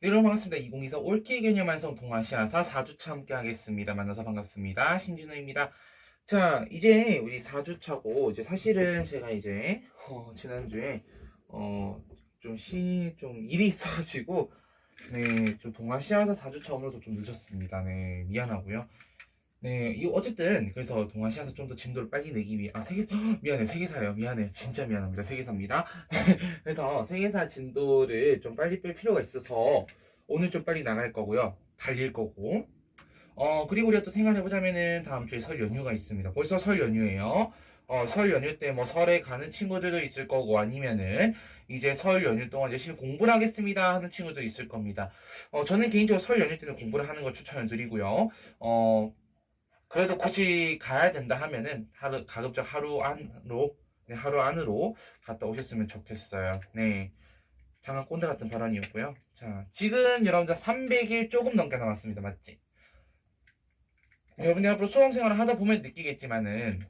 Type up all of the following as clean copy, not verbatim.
네, 여러분 반갑습니다. 2024 올케 개념 완성 동아시아사 4주차 함께 하겠습니다. 만나서 반갑습니다. 신진우입니다. 자, 이제 우리 4주차고, 이제 사실은 제가 이제, 지난주에, 좀 일이 있어가지고, 네, 좀 동아시아사 4주차 오늘도 좀 늦었습니다. 네, 미안하고요. 네, 이거 어쨌든, 그래서 동아시아사 좀 더 진도를 빨리 내기 위해, 미안해, 세계사예요. 미안해. 진짜 미안합니다. 세계사입니다. 그래서 세계사 진도를 좀 빨리 뺄 필요가 있어서, 오늘 좀 빨리 나갈 거고요. 달릴 거고. 그리고 우리가 또 생각해보자면은 다음 주에 설 연휴가 있습니다. 벌써 설 연휴예요. 설 연휴 때 뭐 설에 가는 친구들도 있을 거고 아니면은 이제 설 연휴 동안 열심히 공부를 하겠습니다 하는 친구도 있을 겁니다. 저는 개인적으로 설 연휴 때는 공부를 하는 걸 추천을 드리고요. 그래도 굳이 가야 된다 하면은 가급적 하루 안으로, 네, 하루 안으로 갔다 오셨으면 좋겠어요. 네. 잠깐 꼰대 같은 발언이었고요. 자, 지금 여러분들 300일 조금 넘게 남았습니다. 맞지? 여러분들 앞으로 수험생활을 하다 보면 느끼겠지만은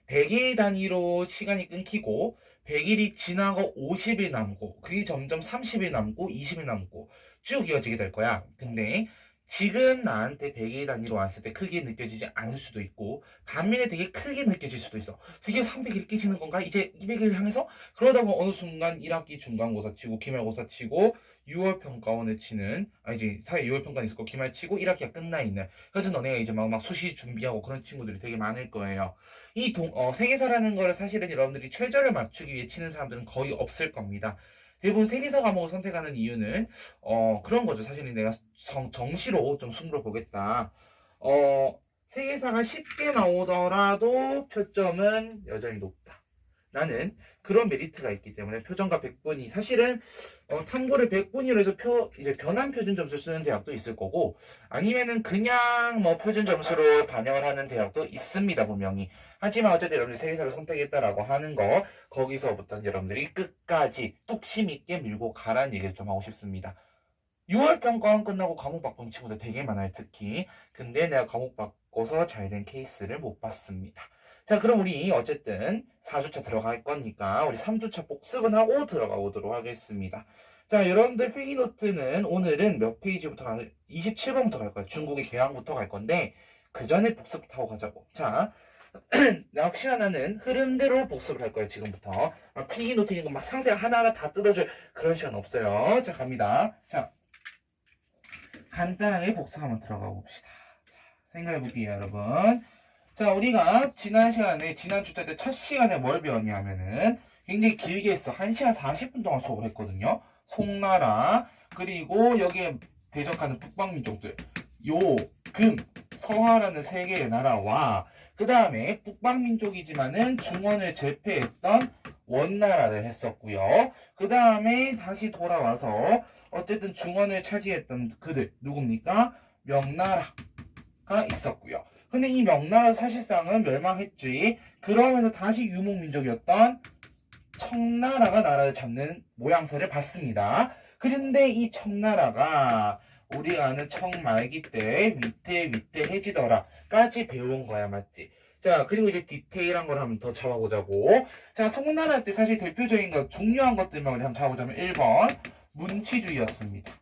100일 단위로 시간이 끊기고 100일이 지나고 50일 남고 그게 점점 30일 남고 20일 남고 쭉 이어지게 될 거야. 근데 지금 나한테 100일 단위로 왔을 때 크게 느껴지지 않을 수도 있고 반면에 되게 크게 느껴질 수도 있어. 드디어 300일 깨지는 건가? 이제 200일 향해서? 그러다가 어느 순간 1학기 중간고사 치고 기말고사 치고 6월 평가원을 치는 아니지 사회 6월 평가 있을 거 기말 치고 1학기가 끝나 있는 그래서 너네가 이제 막 수시 준비하고 그런 친구들이 되게 많을 거예요. 세계사라는 거를 사실은 여러분들이 최저를 맞추기 위해 치는 사람들은 거의 없을 겁니다. 대부분 세계사 과목을 선택하는 이유는 그런 거죠. 사실은 내가 정시로 좀 승부를 보겠다. 세계사가 쉽게 나오더라도 표점은 여전히 높다. 나는 그런 메리트가 있기 때문에 표준과 백분위 사실은 탐구를 백분위로 해서 이제 변환 표준 점수 쓰는 대학도 있을 거고 아니면은 그냥 뭐 표준 점수로 반영을 하는 대학도 있습니다 분명히. 하지만 어쨌든 여러분들이 세계사를 선택했다라고 하는 거 거기서부터 여러분들이 끝까지 뚝심 있게 밀고 가라는 얘기를 좀 하고 싶습니다. 6월 평가원 끝나고 과목 바꾼 친구들 되게 많아요 특히. 근데 내가 과목 바꿔서 잘 된 케이스를 못 봤습니다. 자, 그럼 우리 어쨌든 4주차 들어갈 거니까 우리 3주차 복습은 하고 들어가 보도록 하겠습니다. 자, 여러분들 필기노트는 오늘은 몇 페이지부터 27번부터 갈 거예요. 중국의 개항부터 갈 건데 그 전에 복습부터 하고 가자고. 자, 역시나 나는 흐름대로 복습을 할 거예요. 지금부터. 필기노트 있는 거 막 상세히 하나하나 다 뜯어줄 그런 시간 없어요. 자, 갑니다. 자, 간단하게 복습 한번 들어가 봅시다. 생각해 볼게요, 여러분. 자, 우리가 지난 주차 때 첫 시간에 뭘 배웠냐면은 굉장히 길게 했어. 1시간 40분 동안 수업을 했거든요. 송나라, 그리고 여기에 대적하는 북방민족들, 요, 금, 서하라는 세 개의 나라와 그 다음에 북방민족이지만은 중원을 제패했던 원나라를 했었고요. 그 다음에 다시 돌아와서 어쨌든 중원을 차지했던 그들 누굽니까? 명나라가 있었고요. 근데 이 명나라 사실상은 멸망했지. 그러면서 다시 유목민족이었던 청나라가 나라를 잡는 모양새를 봤습니다. 그런데 이 청나라가 우리가 아는 청말기 때 위태해지더라 까지 배운 거야 맞지? 자, 그리고 이제 디테일한 걸 한번 더 잡아보자고. 자, 송나라 때 사실 대표적인 것 중요한 것들만 우리 한번 잡아보자면 1번 문치주의였습니다.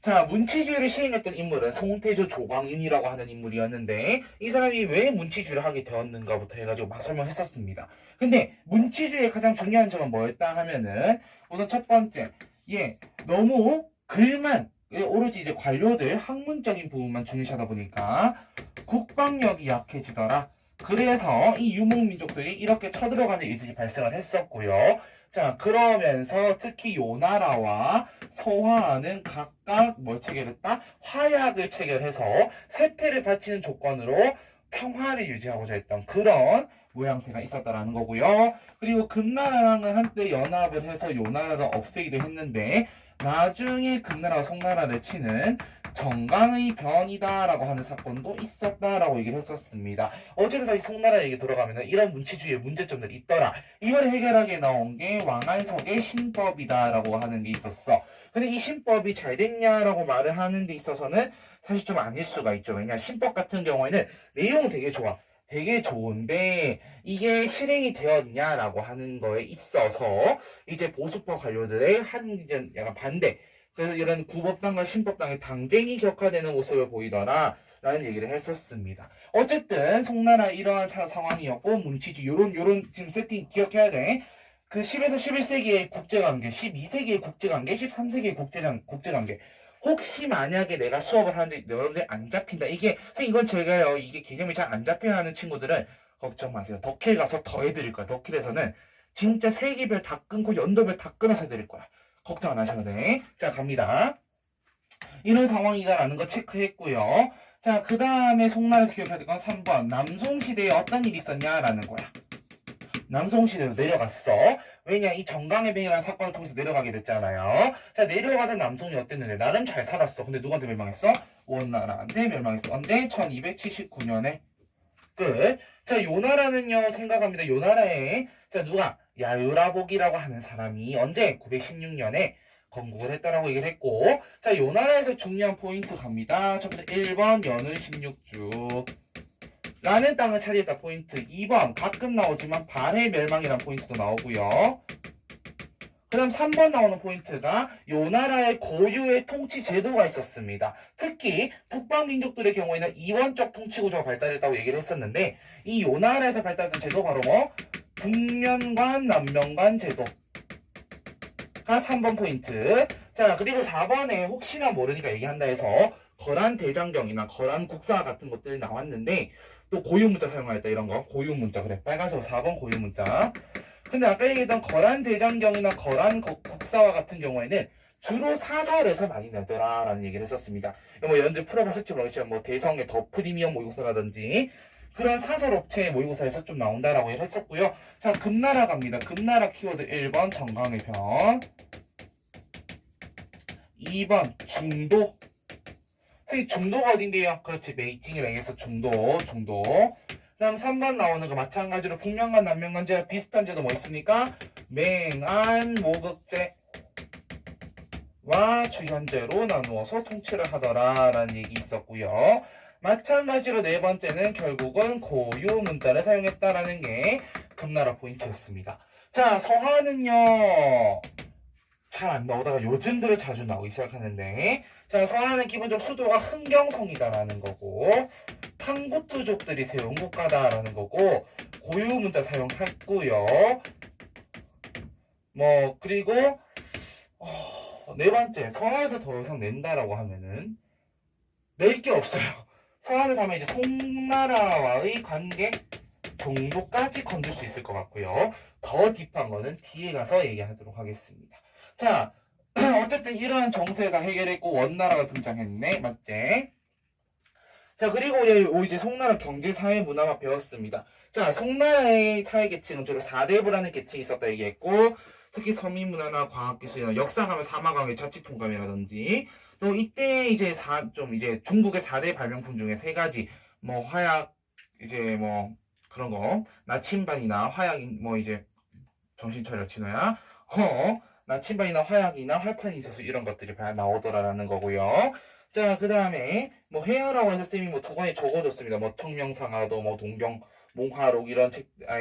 자, 문치주의를 시행했던 인물은 송태조 조광인이라고 하는 인물이었는데 이 사람이 왜 문치주의를 하게 되었는가부터 해가지고 막 설명했었습니다. 근데 문치주의의 가장 중요한 점은 뭐였다 하면은 우선 첫 번째, 너무 글만 오로지 이제 관료들 학문적인 부분만 중요시하다 보니까 국방력이 약해지더라. 그래서 이 유목민족들이 이렇게 쳐들어가는 일들이 발생을 했었고요. 자, 그러면서 특히 요 나라와 서화는 각각 뭘 체결했다? 화약을 체결해서 세패를 바치는 조건으로 평화를 유지하고자 했던 그런 모양새가 있었다라는 거고요. 그리고 금나라랑은 한때 연합을 해서 요 나라를 없애기도 했는데 나중에 금나라와 송나라를 치는 정강의 변이다라고 하는 사건도 있었다라고 얘기를 했었습니다. 어쨌든 다시 송나라 얘기 들어가면 이런 문치주의의 문제점들이 있더라. 이걸 해결하게 나온 게 왕안석의 신법이다라고 하는 게 있었어. 근데 이 신법이 잘 됐냐라고 말을 하는 데 있어서는 사실 좀 아닐 수가 있죠. 왜냐 신법 같은 경우에는 내용은 되게 좋아. 되게 좋은데 이게 실행이 되었냐라고 하는 거에 있어서 이제 보수파 관료들의 이제 약간 반대. 그래서 이런 구법당과 신법당의 당쟁이 격화되는 모습을 보이더라. 라는 얘기를 했었습니다. 어쨌든 송나라 이러한 상황이었고 문치주 요런 지금 세팅 기억해야 돼. 그 10에서 11세기의 국제관계, 12세기의 국제관계, 13세기의 국제관계. 혹시 만약에 내가 수업을 하는데 여러분들이 안 잡힌다. 선생님 이건 제가요. 이게 개념이 잘 안 잡혀야 하는 친구들은 걱정 마세요. 덕킬 가서 더 해드릴 거야. 덕킬에서는 진짜 세기별 다 끊고 연도별 다 끊어서 해드릴 거야. 걱정 안 하셔도 돼. 자, 갑니다. 이런 상황이다라는 거 체크했고요. 자, 그 다음에 송나라에서 기억해야 될 건 3번. 남송시대에 어떤 일이 있었냐라는 거야. 남송시대로 내려갔어. 왜냐, 이 정강해병이라는 사건을 통해서 내려가게 됐잖아요. 자, 내려가서 남송이 어땠는데? 나름 잘 살았어. 근데 누구한테 멸망했어? 원나라한테 멸망했어. 언제? 1279년에. 끝. 자, 요 나라는요, 생각합니다. 요 나라에, 자, 누가? 야유라복이라고 하는 사람이 언제? 916년에 건국을 했다라고 얘기를 했고, 자, 요 나라에서 중요한 포인트 갑니다. 첫 번째 1번 연운 16주 라는 땅을 차지했다 포인트. 2번 가끔 나오지만 발해 멸망이라는 포인트도 나오고요. 그 다음 3번 나오는 포인트가 요 나라의 고유의 통치 제도가 있었습니다. 특히 북방민족들의 경우에는 이원적 통치구조가 발달했다고 얘기를 했었는데 이 요 나라에서 발달했던 제도 바로 뭐? 북면관 남면관 제도가 3번 포인트. 자, 그리고 4번에 혹시나 모르니까 얘기한다 해서 거란 대장경이나 거란 국사 같은 것들이 나왔는데 또 고유문자 사용하였다 이런 거. 고유문자. 그래. 빨간색 4번 고유문자. 근데 아까 얘기했던 거란 대장경이나 거란 국사와 같은 경우에는 주로 사설에서 많이 나더라라는 얘기를 했었습니다. 뭐 여러분들 풀어봤을지 모르겠지만 뭐 대성의 더 프리미엄 모의고사라든지 그런 사설 업체의 모의고사에서 좀 나온다라고 했었고요. 자, 금나라 갑니다. 금나라 키워드 1번 정강해변, 2번 중도. 선생님 중도가 어딘데요? 그렇지, 베이징이라 얘기해서 중도. 그 다음 3번 나오는 거 마찬가지로 북면관 남면관제와 비슷한 제도 뭐 있습니까? 맹안 모극제와 주현제로 나누어서 통치를 하더라라는 얘기 있었고요. 마찬가지로 네 번째는 결국은 고유문자를 사용했다라는 게 금나라 포인트였습니다. 자, 서한은요 잘 안 나오다가 요즘 들어 자주 나오기 시작하는데, 자, 서한은 기본적으로 수도가 흥경성이다라는 거고 탕구투족들이 세운 국가다라는 거고 고유문자 사용했고요. 뭐 그리고 네 번째, 서한에서 더 이상 낸다라고 하면은 낼 게 없어요. 서한을 하면 이제 송나라와의 관계 정도까지 건들 수 있을 것 같고요. 더 딥한 거는 뒤에 가서 얘기하도록 하겠습니다. 자, 어쨌든 이러한 정세가 해결했고 원나라가 등장했네. 맞지? 자, 그리고 우리 이제 송나라 경제, 사회, 문화만 배웠습니다. 자, 송나라의 사회 계층은 주로 4대부라는 계층이 있었다 얘기했고, 특히 서민문화나 과학기술이나 역사 가면 사마강의 자치통감이라든지, 또 이때 이제 이제 중국의 4대 발명품 중에 3가지, 뭐 화약, 이제 뭐 그런 거, 나침반이나 화약, 뭐 이제 정신 차려 진호야. 나침반이나 화약이나 활판이 있어서 이런 것들이 나오더라라는 거고요. 자, 그 다음에 뭐 해야라고 해서 쌤이 뭐 두 권에 적어줬습니다. 뭐 청명상하도, 뭐 동경, 몽화록 이런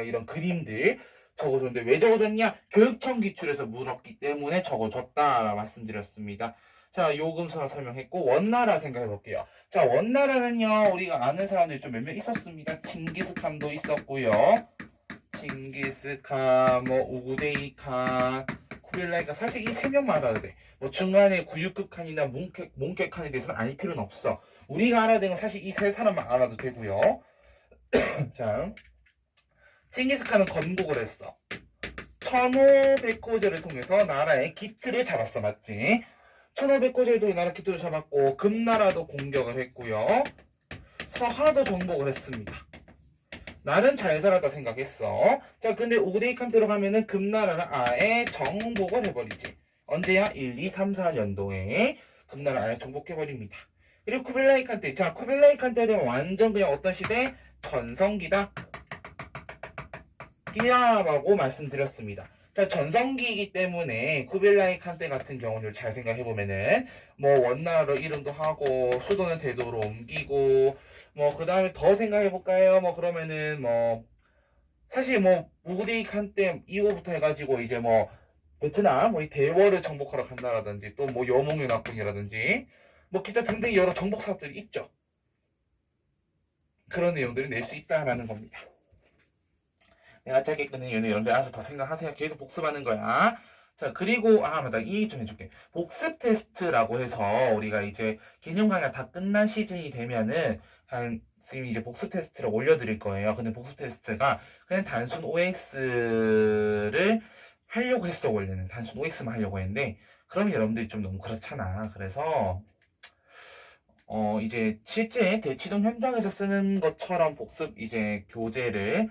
이런 그림들 적어줬는데 왜 적어줬냐? 교육청 기출에서 물었기 때문에 적어줬다라 말씀드렸습니다. 자, 요금사 설명했고 원나라 생각해 볼게요. 자, 원나라는요 우리가 아는 사람들이 좀 몇 명 있었습니다. 칭기스칸도 있었고요. 칭기스칸, 뭐 우구데이칸, 쿠빌라이칸. 사실 이 3명만 알아야 돼. 뭐 중간에 구유급 칸이나 몽케 칸에 대해서는 알 필요는 없어. 우리가 알아야 되는 건 사실 이 3사람만 알아도 되고요. 자, 칭기스칸은 건국을 했어. 1500호제를 통해서 나라의 기틀을 잡았어. 맞지? 1500호제를 통해 나라 기틀을 잡았고 금나라도 공격을 했고요. 서하도 정복을 했습니다. 나는 잘 살았다 생각했어. 자, 근데 우구데이칸 들어가면은 금나라는 아예 정복을 해버리지. 언제야? 1, 2, 3, 4년도에 금나라 아예 정복해버립니다. 그리고 쿠빌라이칸 때, 자, 쿠빌라이칸 때 되면 완전 그냥 어떤 시대? 전성기다. 기야라고 말씀드렸습니다. 자, 전성기이기 때문에 쿠빌라이 칸테 같은 경우는 잘 생각해보면은 뭐 원나라로 이름도 하고 수도는 대도로 옮기고 뭐 그 다음에 더 생각해볼까요? 뭐 그러면은 뭐 사실 뭐 무구리 칸테 이후부터 해가지고 이제 뭐 베트남 뭐 이 대월을 정복하러 간다라든지 또 뭐 여몽연합군이라든지 뭐 기타 등등 여러 정복 사업들이 있죠. 그런 내용들을 낼 수 있다라는 겁니다. 내가 짧게 끊는 이유는 여러분들 알아서 더 생각하세요. 계속 복습하는 거야. 자, 그리고, 맞다. 이 얘기 좀 해줄게. 복습 테스트라고 해서 우리가 이제 개념 강의가 다 끝난 시즌이 되면은, 지금 이제 복습 테스트를 올려드릴 거예요. 근데 복습 테스트가 그냥 단순 OX를 하려고 했어, 원래는. 단순 OX만 하려고 했는데, 그럼 여러분들이 좀 너무 그렇잖아. 그래서, 이제 실제 대치동 현장에서 쓰는 것처럼 복습 이제 교재를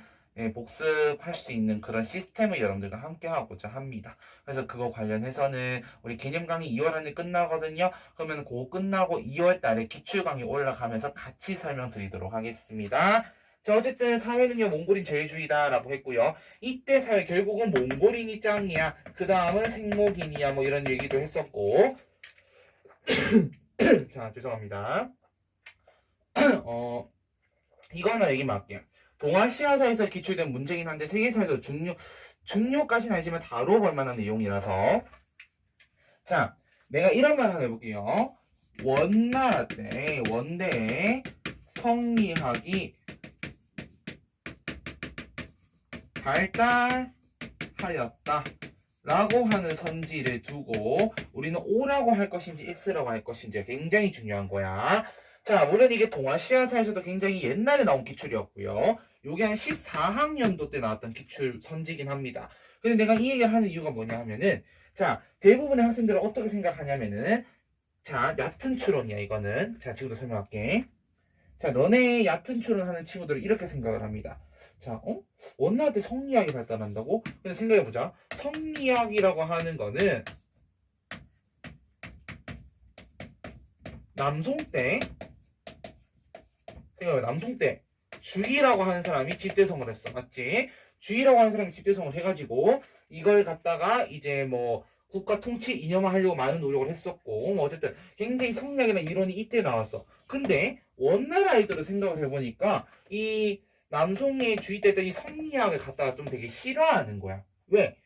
복습할 수 있는 그런 시스템을 여러분들과 함께 하고자 합니다. 그래서 그거 관련해서는 우리 개념 강의 2월 안에 끝나거든요. 그러면 그거 끝나고 2월 달에 기출 강의 올라가면서 같이 설명드리도록 하겠습니다. 자, 어쨌든 사회는요, 몽골인 제일주의다라고 했고요. 이때 사회 결국은 몽골인이 짱이야. 그 다음은 생목인이야. 뭐 이런 얘기도 했었고. 자, 죄송합니다. 이거 하나 얘기만 할게요. 동아시아사에서 기출된 문제긴 한데 세계사에서 중요까지는 아니지만 다뤄볼 만한 내용이라서 자, 내가 이런 말 하나 해볼게요. 원나라 때 원대에 성리학이 발달하였다 라고 하는 선지를 두고 우리는 O라고 할 것인지 X라고 할 것인지 굉장히 중요한 거야. 자, 물론 이게 동아시아사에서도 굉장히 옛날에 나온 기출이었고요. 요게 한 14학년도 때 나왔던 기출 선지긴 합니다. 근데 내가 이 얘기를 하는 이유가 뭐냐 하면은 자, 대부분의 학생들은 어떻게 생각하냐면은 자, 얕은 추론이야 이거는. 자, 지금도 설명할게. 자, 너네 얕은 추론하는 친구들은 이렇게 생각을 합니다. 자, 원나라 때 성리학이 발달한다고? 근데 생각해보자. 성리학이라고 하는 거는 남송 때 생각해봐. 남송 때 주의라고 하는 사람이 집대성을 했어. 맞지? 주의라고 하는 사람이 집대성을 해가지고 이걸 갖다가 이제 뭐 국가 통치 이념화하려고 많은 노력을 했었고 뭐 어쨌든 굉장히 성리학이라는 이론이 이때 나왔어. 근데 원나라 아이들을 생각을 해보니까 이 남송의 주의 때 했던 이 성리학을 갖다가 좀 되게 싫어하는 거야. 왜?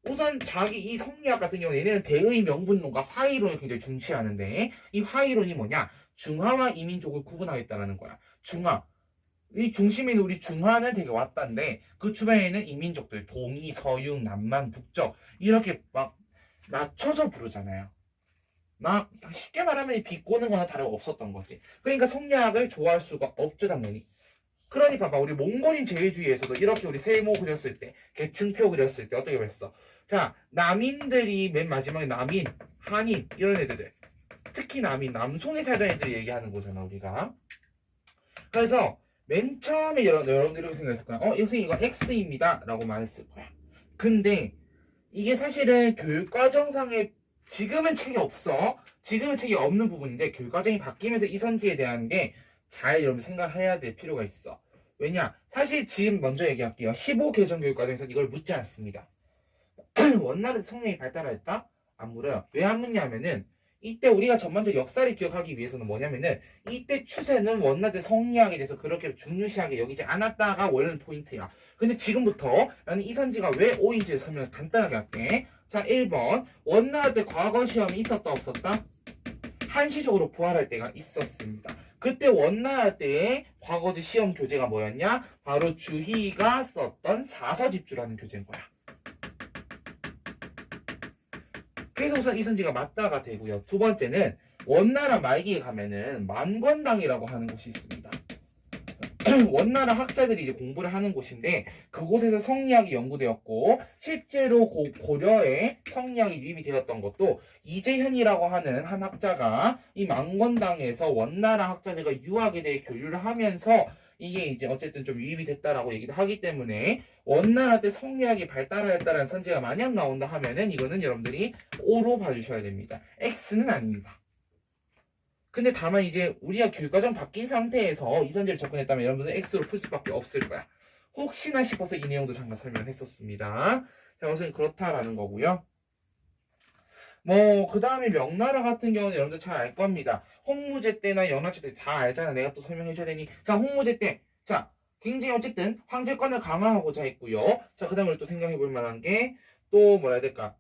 우선 자기 이 성리학 같은 경우는 얘네는 대의 명분론과 화이론을 굉장히 중시하는데 이 화이론이 뭐냐? 중화와 이민족을 구분하겠다는 거야. 중화. 이 중심에 있는 우리 중화는 되게 왔다인데 그 주변에 있는 이민족들 동이, 서융, 남만, 북적 이렇게 막 낮춰서 부르잖아요. 막 쉽게 말하면 비꼬는 거나 다름없었던 거지. 그러니까 성리학을 좋아할 수가 없죠 당연히. 그러니 봐봐 우리 몽골인 제일주의에서도 이렇게 우리 세모 그렸을 때 계층표 그렸을 때 어떻게 그랬어? 자, 남인들이 맨 마지막에 남인, 한인 이런 애들 특히 남인, 남송에 살던 애들 얘기하는 거잖아 우리가. 그래서 맨 처음에 여러분들이 이렇게 생각했을 거야. 선생님 이거 X입니다 라고 말했을 거야. 근데 이게 사실은 교육과정상에 지금은 책이 없어. 지금은 책이 없는 부분인데 교육과정이 바뀌면서 이 선지에 대한 게 잘 여러분 생각해야 될 필요가 있어. 왜냐? 사실 지금 먼저 얘기할게요. 15개정 교육과정에서 이걸 묻지 않습니다. 원나라 성령이 발달했다? 안 물어요. 왜 안 묻냐면은 이때 우리가 전반적 역사를 기억하기 위해서는 뭐냐면은 이때 추세는 원나라 성리학에 대해서 그렇게 중요시하게 여기지 않았다가 원래는 포인트야. 근데 지금부터 나는 이 선지가 왜 O인지를 설명을 간단하게 할게. 자, 1번 원나라 때 과거 시험이 있었다 없었다? 한시적으로 부활할 때가 있었습니다. 그때 원나라 때의 과거지 시험 교재가 뭐였냐? 바로 주희가 썼던 사서집주라는 교재인 거야. 그래서 우선 이 선지가 맞다가 되고요. 두 번째는 원나라 말기에 가면은 만권당이라고 하는 곳이 있습니다. 원나라 학자들이 이제 공부를 하는 곳인데 그곳에서 성리학이 연구되었고 실제로 고려에 성리학이 유입이 되었던 것도 이재현이라고 하는 한 학자가 이 만권당에서 원나라 학자들과 유학에 대해 교류를 하면서 이게 이제 어쨌든 좀 유입이 됐다라고 얘기도 하기 때문에 원나라 때 성리학이 발달하였다라는 선지가 만약 나온다 하면은 이거는 여러분들이 O로 봐주셔야 됩니다. X는 아닙니다. 근데 다만 이제 우리가 교육과정 바뀐 상태에서 이 선지를 접근했다면 여러분들은 X로 풀 수밖에 없을 거야. 혹시나 싶어서 이 내용도 잠깐 설명을 했었습니다. 자, 우선 그렇다라는 거고요. 뭐, 그 다음에 명나라 같은 경우는 여러분들 잘 알 겁니다. 홍무제 때나 연화제 때 다 알잖아. 내가 또 설명해줘야 되니. 자, 홍무제 때. 자, 굉장히 어쨌든 황제권을 강화하고자 했고요. 자, 그 다음에 우리 또 생각해 볼 만한 게, 또 뭐라 해야 될까?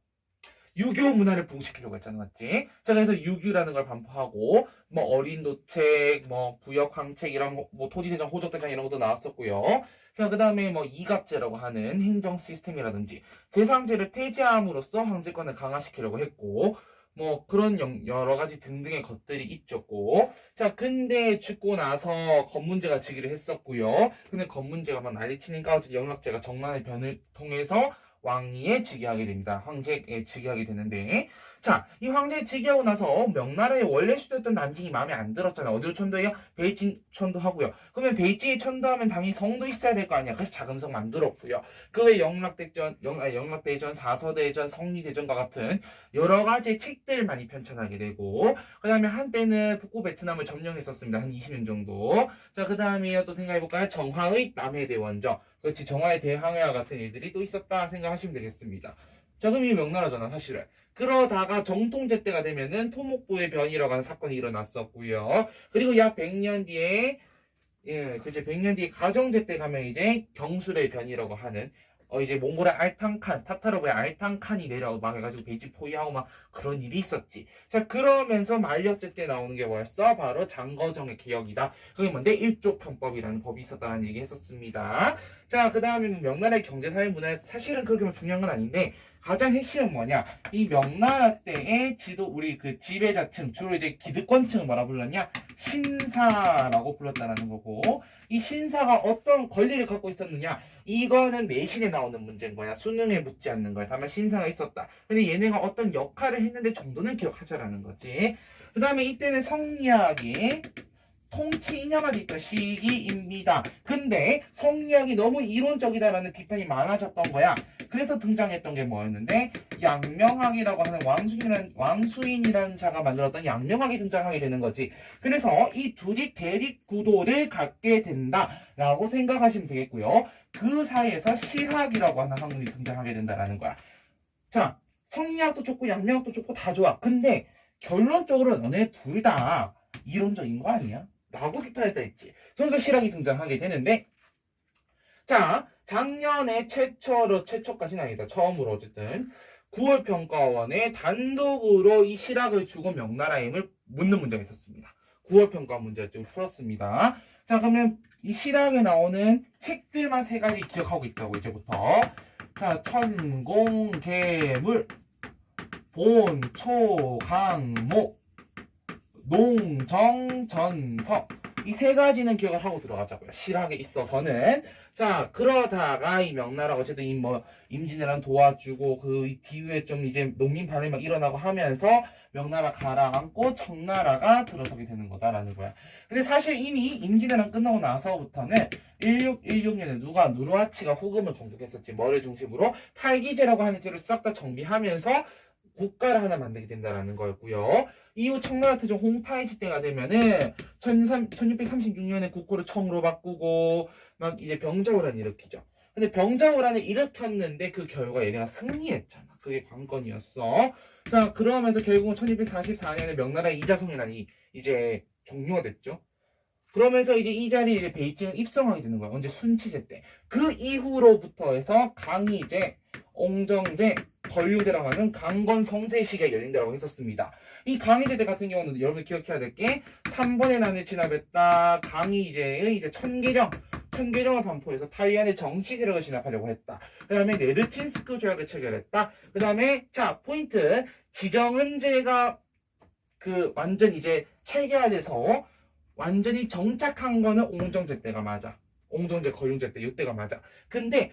유교 문화를 부흥시키려고 했잖아, 맞지? 자, 그래서 유교라는 걸 반포하고, 뭐, 어린 노책, 뭐, 부역 황책, 이런, 뭐, 토지대전, 호적대전 이런 것도 나왔었고요. 자, 그 다음에 뭐, 이갑제라고 하는 행정 시스템이라든지, 대상제를 폐지함으로써 황제권을 강화시키려고 했고, 뭐, 그런 여러 가지 등등의 것들이 있었고, 자, 근데 죽고 나서 건문제가 즉위를 했었고요. 근데 건문제가 막 난리치니까 영락제가 정난의 변을 통해서 왕위에 즉위하게 됩니다. 황제에 즉위하게 되는데, 자, 이 황제에 즉위하고 나서 명나라의 원래 수도였던 난징이 마음에 안 들었잖아. 어디로 천도해요? 베이징 천도하고요. 그러면 베이징에 천도하면 당연히 성도 있어야 될 거 아니야. 그래서 자금성 만들었고요. 그 외 영락대전, 사서대전, 성리대전과 같은 여러 가지 책들 많이 편찬하게 되고, 그 다음에 한때는 북부 베트남을 점령했었습니다. 한 20년 정도. 자, 그 다음에 또 생각해볼까요? 정화의 남해대원정. 그렇지, 정화의 대항해와 같은 일들이 또 있었다 생각하시면 되겠습니다. 자, 그럼 이 명나라잖아, 사실은. 그러다가 정통제 때가 되면은 토목부의 변이라고 하는 사건이 일어났었고요. 그리고 약 100년 뒤에, 예, 그치, 100년 뒤에 가정제 때 가면 이제 경술의 변이라고 하는, 이제 몽골의 알탕칸, 타타르의 알탕칸이 내려오고 막 해가지고 베이징 포위하고 막 그런 일이 있었지. 자, 그러면서 만력제 때 나오는 게 뭐였어? 바로 장거정의 개혁이다. 그게 뭔데? 일조편법이라는 법이 있었다는 얘기 했었습니다. 자, 그 다음에 명나라의 경제, 사회, 문화, 사실은 그렇게 중요한 건 아닌데, 가장 핵심은 뭐냐? 이 명나라 때의 우리 그 지배자층, 주로 이제 기득권층을 뭐라 불렀냐? 신사라고 불렀다라는 거고, 이 신사가 어떤 권리를 갖고 있었느냐? 이거는 내신에 나오는 문제인 거야. 수능에 묻지 않는 거야. 다만 신사가 있었다. 근데 얘네가 어떤 역할을 했는데 정도는 기억하자라는 거지. 그 다음에 이때는 성리학이 통치 이념화 돼 있던 시기입니다. 근데 성리학이 너무 이론적이다라는 비판이 많아졌던 거야. 그래서 등장했던 게 뭐였는데, 양명학이라고 하는 왕수인이라는 자가 만들었던 양명학이 등장하게 되는 거지. 그래서 이 둘이 대립 구도를 갖게 된다라고 생각하시면 되겠고요. 그 사이에서 실학이라고 하는 학문이 등장하게 된다라는 거야. 자, 성리학도 좋고 양명학도 좋고 다 좋아. 근데 결론적으로 너네 둘 다 이론적인 거 아니야? 라고 비판했다 했지. 그래서 실학이 등장하게 되는데, 자, 작년에 최초까지는 아니다. 처음으로 어쨌든 9월 평가원에 단독으로 이 실학을 주고 명나라임을 묻는 문제가 있었습니다. 9월 평가 문제를 풀었습니다. 자, 그러면 이 실학에 나오는 책들만 세 가지 기억하고 있다고 이제부터. 자, 천공, 계물, 본, 초, 강목, 농정, 전서. 이 세 가지는 기억을 하고 들어가자고요. 실학에 있어서는. 자, 그러다가 이 명나라가 어쨌든 임진왜란 도와주고 그 뒤에 좀 이제 농민 반응이 막 일어나고 하면서 명나라 가라앉고 청나라가 들어서게 되는 거다라는 거야. 근데 사실 이미 임진왜란 끝나고 나서부터는 1616년에 누르하치가 후금을 공격했었지. 뭐를 중심으로? 팔기제라고 하는 제를 싹 다 정비하면서 국가를 하나 만들게 된다라는 거였고요. 이후 청나라 태종 홍타이시 때가 되면은 1636년에 국호를 청으로 바꾸고 막 이제 병자호란을 일으키죠. 근데 병자호란을 일으켰는데 그 결과 얘네가 승리했잖아. 그게 관건이었어. 자, 그러면서 결국은 1244년에 명나라의 이자성이란이 이제 종료가 됐죠. 그러면서 이제 이 자리에 이제 베이징을 입성하게 되는 거야. 언제 순치제 때. 그 이후로부터 해서 강희제, 옹정제, 건류제라고 하는 강건 성세 시기가 열린다고 했었습니다. 이 강희제 때 같은 경우는 여러분이 기억해야 될 게 3번의 난을 진압했다. 강희제의 이제 천계령을 반포해서 타이완의 정치 세력을 진압하려고 했다. 그 다음에 네르친스크 조약을 체결했다. 그 다음에 자 포인트 지정은제가 그 완전 이제 체계화돼서 완전히 정착한 거는 옹정제 때가 맞아. 옹정제, 거윤제 때 이때가 맞아. 근데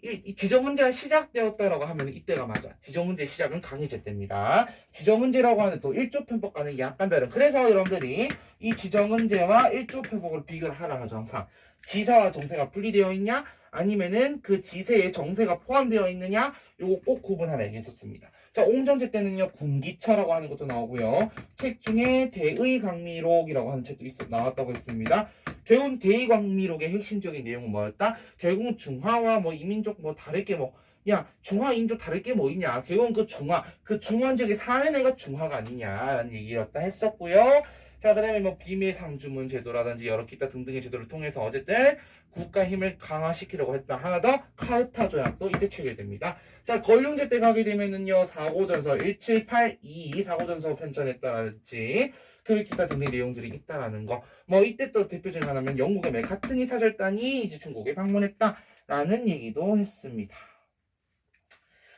이 지정훈제가 시작되었다라고 하면 이때가 맞아. 지정훈제 시작은 강희제 때입니다. 지정훈제라고 하는 또 일조편법과는 약간 다른. 그래서 여러분들이 이 지정훈제와 일조편법을 비교를 하라 하죠. 항상 지사와 정세가 분리되어 있냐 아니면은 그 지세에 정세가 포함되어 있느냐 요거 꼭 구분하라 얘기했었습니다. 자, 옹정제 때는요 군기처라고 하는 것도 나오고요. 책 중에 대의광미록이라고 하는 책도 나왔다고 했습니다. 결국은 대의광미록의 핵심적인 내용은 뭐였다? 결국은 중화와 뭐 이민족 뭐 다르게 뭐 야, 중화 인조 다를 게 뭐 있냐? 결국은 그 중화 지역에 사는 애가 중화가 아니냐라는 얘기였다 했었고요. 자, 그 다음에 뭐 비밀 상주문 제도라든지 여러 기타 등등의 제도를 통해서 어쨌든 국가 힘을 강화시키려고 했다. 하나 더, 카르타 조약도 이때 체결됩니다. 자, 걸륭제 때 가게 되면은요, 사고전서 1782 사고전서 편찬했다라든지 그 기타 등등 내용들이 있다라는 거. 뭐 이때 또 대표적인 하나면 영국의 메카트니 사절단이 이제 중국에 방문했다라는 얘기도 했습니다.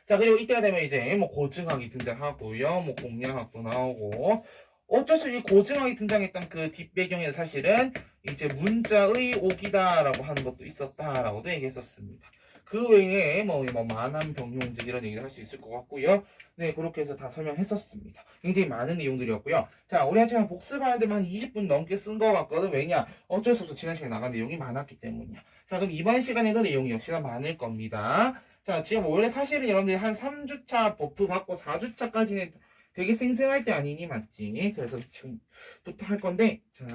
자, 그리고 이때가 되면 이제 뭐 고증학이 등장하고요. 뭐 공량학도 나오고. 어쩔 수 없이 고증학이 등장했던 그 뒷배경에 사실은 이제 문자의 오기다라고 하는 것도 있었다라고도 얘기했었습니다. 그 외에 뭐 만한 병용직 이런 얘기를 할 수 있을 것 같고요. 네, 그렇게 해서 다 설명했었습니다. 굉장히 많은 내용들이었고요. 자, 우리 한참 복습하는데만 20분 넘게 쓴 것 같거든. 왜냐? 어쩔 수 없어 지난 시간에 나간 내용이 많았기 때문이야. 자, 그럼 이번 시간에도 내용이 역시나 많을 겁니다. 자, 지금 원래 사실은 여러분들이 한 3주차 버프 받고 4주차까지는 되게 쌩쌩할 때 아니니 맞지? 그래서 지금부터 할 건데, 자,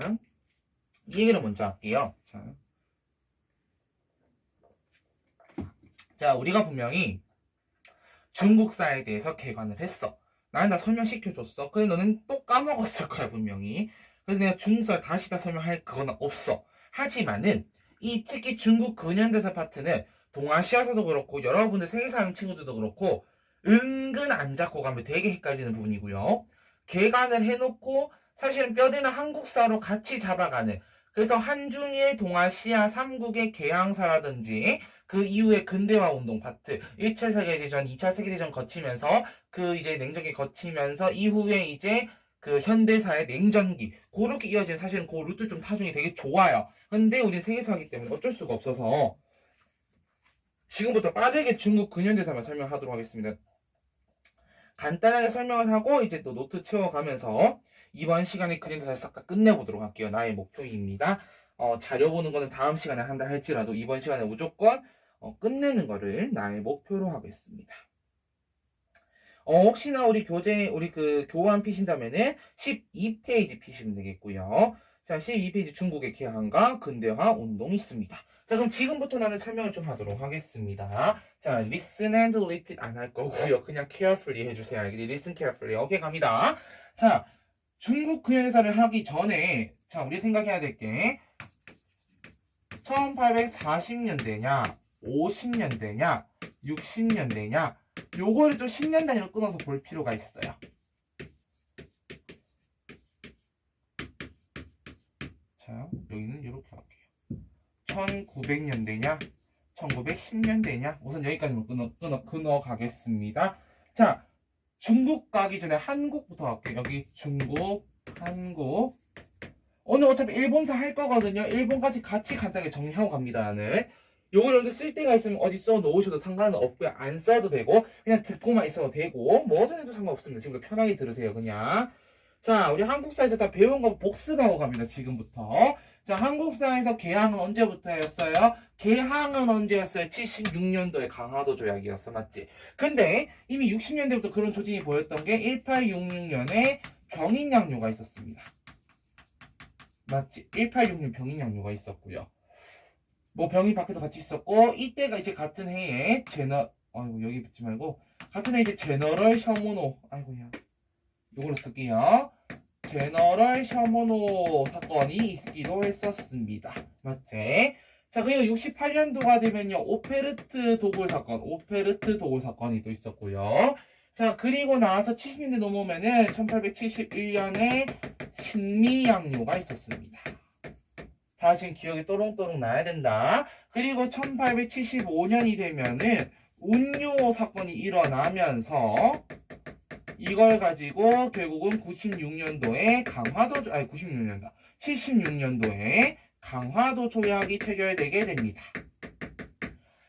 이 얘기를 먼저 할게요. 자, 우리가 분명히 중국사에 대해서 개관을 했어. 나는 다 설명시켜줬어. 근데 너는 또 까먹었을 거야, 분명히. 그래서 내가 중국사를 다시 다 설명할 그거는 없어. 하지만은, 이 특히 중국 근현대사 파트는 동아시아사도 그렇고, 여러분들 세계사 하는 친구들도 그렇고, 은근 안 잡고 가면 되게 헷갈리는 부분이고요. 개관을 해놓고, 사실은 뼈대는 한국사로 같이 잡아가는, 그래서 한중일 동아시아 3국의 개항사라든지, 그 이후에 근대화 운동 파트 1차 세계대전, 2차 세계대전 거치면서 그 이제 냉전기 거치면서 이후에 이제 그 현대사의 냉전기 그렇게 이어지는 사실은 그 루트 좀 타중이 되게 좋아요. 근데 우리 세계사이기 때문에 어쩔 수가 없어서 지금부터 빠르게 중국 근현대사만 설명하도록 하겠습니다. 간단하게 설명을 하고 이제 또 노트 채워가면서 이번 시간에 근현대사를 싹 다 끝내보도록 할게요. 나의 목표입니다. 자료 보는 거는 다음 시간에 한다 할지라도 이번 시간에 무조건 끝내는 거를 나의 목표로 하겠습니다. 혹시나 우리 그 교환 피신다면은 12페이지 피시면 되겠고요. 자, 12페이지 중국의 개항과 근대화 운동이 있습니다. 자, 그럼 지금부터 나는 설명을 좀 하도록 하겠습니다. 자, listen and repeat 안 할 거고요. 그냥 carefully 해주세요. 알겠지? listen carefully. 오케이, 갑니다. 자, 중국 근현대사를 하기 전에 자, 우리 생각해야 될 게 1840년대냐 50년대냐 60년대냐 요거를 좀 10년 단위로 끊어서 볼 필요가 있어요. 자, 여기는 이렇게 할게요. 1900년대냐 1910년대냐 우선 여기까지만 끊어 가겠습니다. 자, 중국 가기 전에 한국부터 할게요. 여기 중국, 한국. 오늘 어차피 일본사 할 거거든요. 일본까지 같이 간단하게 정리하고 갑니다. 나는. 요걸 여러분들 쓸 데가 있으면 어디 써 놓으셔도 상관은 없고요. 안 써도 되고 그냥 듣고만 있어도 되고 뭐든 해도 상관없습니다. 지금부터 편하게 들으세요. 그냥. 자, 우리 한국사에서 다 배운 거 복습하고 갑니다. 지금부터. 자, 한국사에서 개항은 언제부터였어요? 개항은 언제였어요? 76년도에 강화도 조약이었어. 맞지? 근데 이미 60년대부터 그런 조짐이 보였던 게 1866년에 병인양요가 있었습니다. 맞지? 1866 병인양요가 있었고요. 뭐 병이 밖에도 같이 있었고 이때가 이제 같은 해에 여기 붙지 말고 같은 해에 이제 제너럴 셔모노 요걸로 쓸게요. 제너럴 셔모노 사건이 있기도 했었습니다. 맞지? 자, 그리고 68년도가 되면요 오페르트 도굴 사건이 또 있었고요. 자, 그리고 나와서 70년대 넘어오면은 1871년에 신미양요가 있었습니다. 다 지금 기억이 또롱또롱 나야 된다. 그리고 1875년이 되면은 운요 사건이 일어나면서 이걸 가지고 결국은 96년도에 76년도에 강화도 조약이 체결되게 됩니다.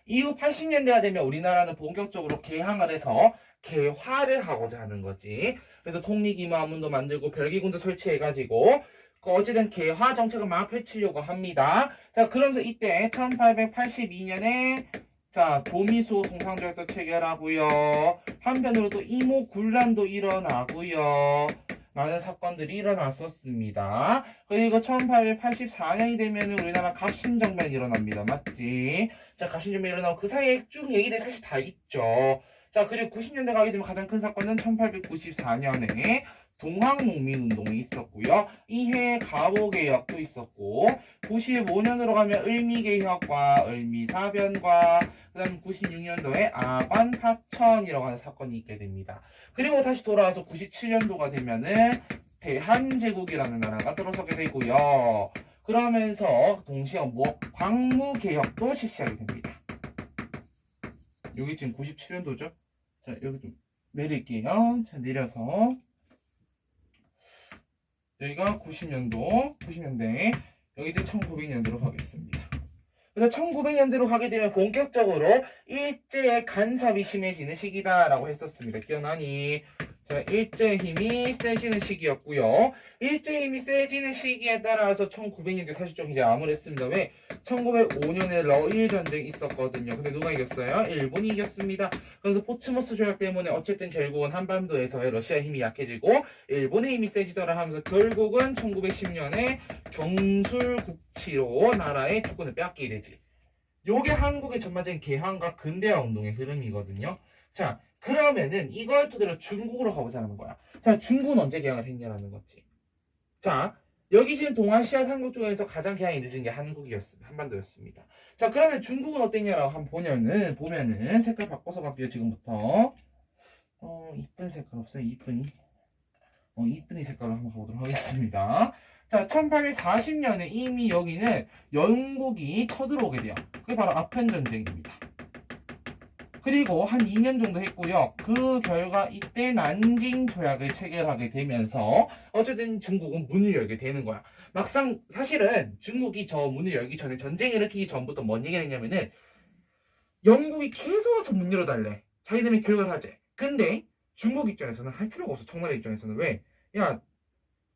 이후 80년대가 되면 우리나라는 본격적으로 개항을 해서 개화를 하고자 하는 거지. 그래서 통리기마문도 만들고 별기군도 설치해가지고 어쨌든 개화 정책을 막 펼치려고 합니다. 자, 그러면서 이때 1882년에 자, 도미수 통상조약도 체결하고요. 한편으로 또 이모군란도 일어나고요. 많은 사건들이 일어났었습니다. 그리고 1884년이 되면 우리나라 갑신정변이 일어납니다. 맞지? 자, 갑신정변이 일어나고 그 사이에 쭉 얘기를 사실 다 있죠. 자, 그리고 90년대 가게 되면 가장 큰 사건은 1894년에 동학농민운동이 있었고요. 이해 가보개혁도 있었고 95년으로 가면 을미개혁과 을미사변과 그 다음 96년도에 아관파천이라고 하는 사건이 있게 됩니다. 그리고 다시 돌아와서 97년도가 되면은 대한제국이라는 나라가 들어서게 되고요. 그러면서 동시에 광무개혁도 실시하게 됩니다. 여기 지금 97년도죠? 자, 여기 좀 내릴게요. 자, 내려서 여기가 90년대, 여기 이제 1900년대로 가겠습니다. 그래서 1900년대로 가게 되면 본격적으로 일제의 간섭이 심해지는 시기다라고 했었습니다. 기억나니? 자, 일제의 힘이 세지는 시기였고요. 일제의 힘이 세지는 시기에 따라서 1900년대 사실 좀 이제 암울했습니다. 왜? 1905년에 러일 전쟁이 있었거든요. 근데 누가 이겼어요? 일본이 이겼습니다. 그래서 포츠머스 조약 때문에 어쨌든 결국은 한반도에서의 러시아의 힘이 약해지고 일본의 힘이 세지더라 하면서 결국은 1910년에 경술국치로 나라의 주권을 빼앗기게 되지. 요게 한국의 전반적인 개항과 근대화 운동의 흐름이거든요. 자, 그러면은 이걸 토대로 중국으로 가보자는 거야. 자, 중국은 언제 개항을 했냐라는 거지. 자, 여기 지금 동아시아 삼국 중에서 가장 개항이 늦은 게 한국이었습니다. 한반도였습니다. 자, 그러면 중국은 어땠냐라고 한번 보면은 색깔 바꿔서 갈게요. 지금부터 이쁜 색깔 없어요? 이쁜이 색깔로 한번 가보도록 하겠습니다. 자, 1840년에 이미 여기는 영국이 쳐들어오게 돼요. 그게 바로 아편전쟁입니다. 그리고 한 2년 정도 했고요. 그 결과 이때 난징 조약을 체결하게 되면서 어쨌든 중국은 문을 열게 되는 거야. 막상 사실은 중국이 저 문을 열기 전에 전쟁을 일으키기 전부터 뭔 얘기를 했냐면은 영국이 계속 와서 문 열어달래. 자기들이 교역을 하재. 근데 중국 입장에서는 할 필요가 없어. 청나라 입장에서는. 왜? 야,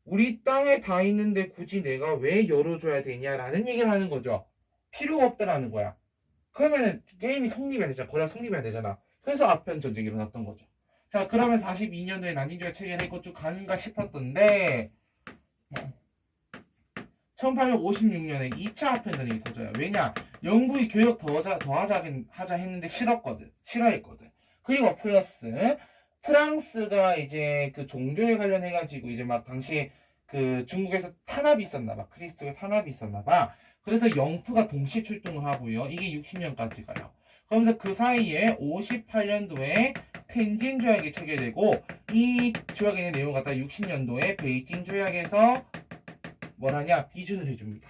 우리 땅에 다 있는데 굳이 내가 왜 열어줘야 되냐라는 얘기를 하는 거죠. 필요가 없다라는 거야. 그러면은 게임이 성립해야 되잖아. 거래가 성립해야 되잖아. 그래서 아편 전쟁이 일어났던 거죠. 자, 그러면 42년도에 난징조약 체결했고 쭉 가는가 싶었던데 1856년에 2차 아편 전쟁이 터져요. 왜냐? 영국이 교역 하자 했는데 싫어했거든. 그리고 플러스 프랑스가 이제 그 종교에 관련해가지고 이제 막 당시에 그 중국에서 탄압이 있었나봐. 크리스토의 탄압이 있었나봐. 그래서 영프가 동시에 출동을 하고요. 이게 60년까지 가요. 그러면서 그 사이에 58년도에 텐진 조약이 체결되고 이 조약에 있는 내용 갖다 60년도에 베이징 조약에서 뭐라냐? 비준을 해줍니다.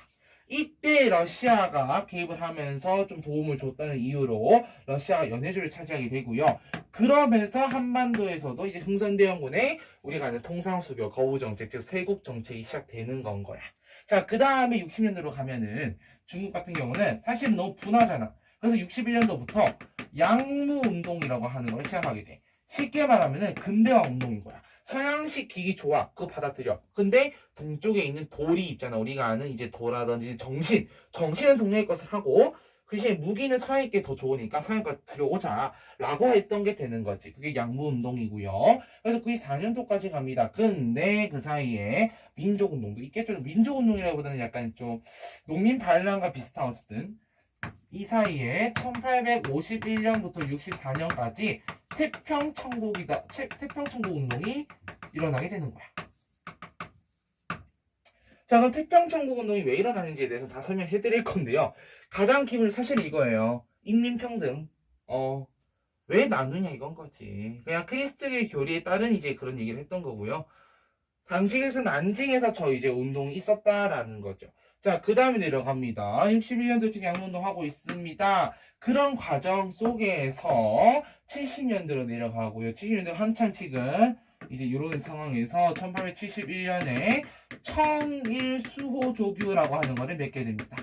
이때 러시아가 개입을 하면서 좀 도움을 줬다는 이유로 러시아가 연해주를 차지하게 되고요. 그러면서 한반도에서도 이제 흥선대원군의 우리가 아는 통상수교, 거우정책, 즉 쇄국정책이 시작되는 건 거야. 자, 그 다음에 60년대로 가면은 중국 같은 경우는 사실은 너무 분하잖아. 그래서 61년도부터 양무운동이라고 하는 걸 시작하게 돼. 쉽게 말하면은 근대화 운동인 거야. 서양식 기기 좋아. 그거 받아들여. 근데 동쪽에 있는 돌이 있잖아. 우리가 아는 이제 돌이라든지 정신은 동양의 것을 하고 그 대신에 무기는 서양에게 더 좋으니까 서양 걸 들여오자 라고 했던 게 되는 거지. 그게 양무운동이고요. 그래서 94년도까지 갑니다. 근데 그 사이에 민족운동도 있겠죠. 민족운동이라기보다는 약간 좀 농민 반란과 비슷한 어쨌든 이 사이에 1851년부터 64년까지 태평천국 운동이 일어나게 되는 거야. 자, 그럼 태평천국 운동이 왜 일어나는지에 대해서 다 설명해 드릴 건데요. 가장 기본 사실 이거예요. 인민평등. 왜 나누냐 이건 거지. 그냥 크리스트의 교리에 따른 이제 그런 얘기를 했던 거고요. 당시에서 난징에서 저 이제 운동이 있었다라는 거죠. 자, 그 다음에 내려갑니다. 61년도쯤 양운동 하고 있습니다. 그런 과정 속에서 70년대로 내려가고요. 70년대 한창 지금 이제 이런 상황에서 1871년에 청일수호조규라고 하는 거를 맺게 됩니다.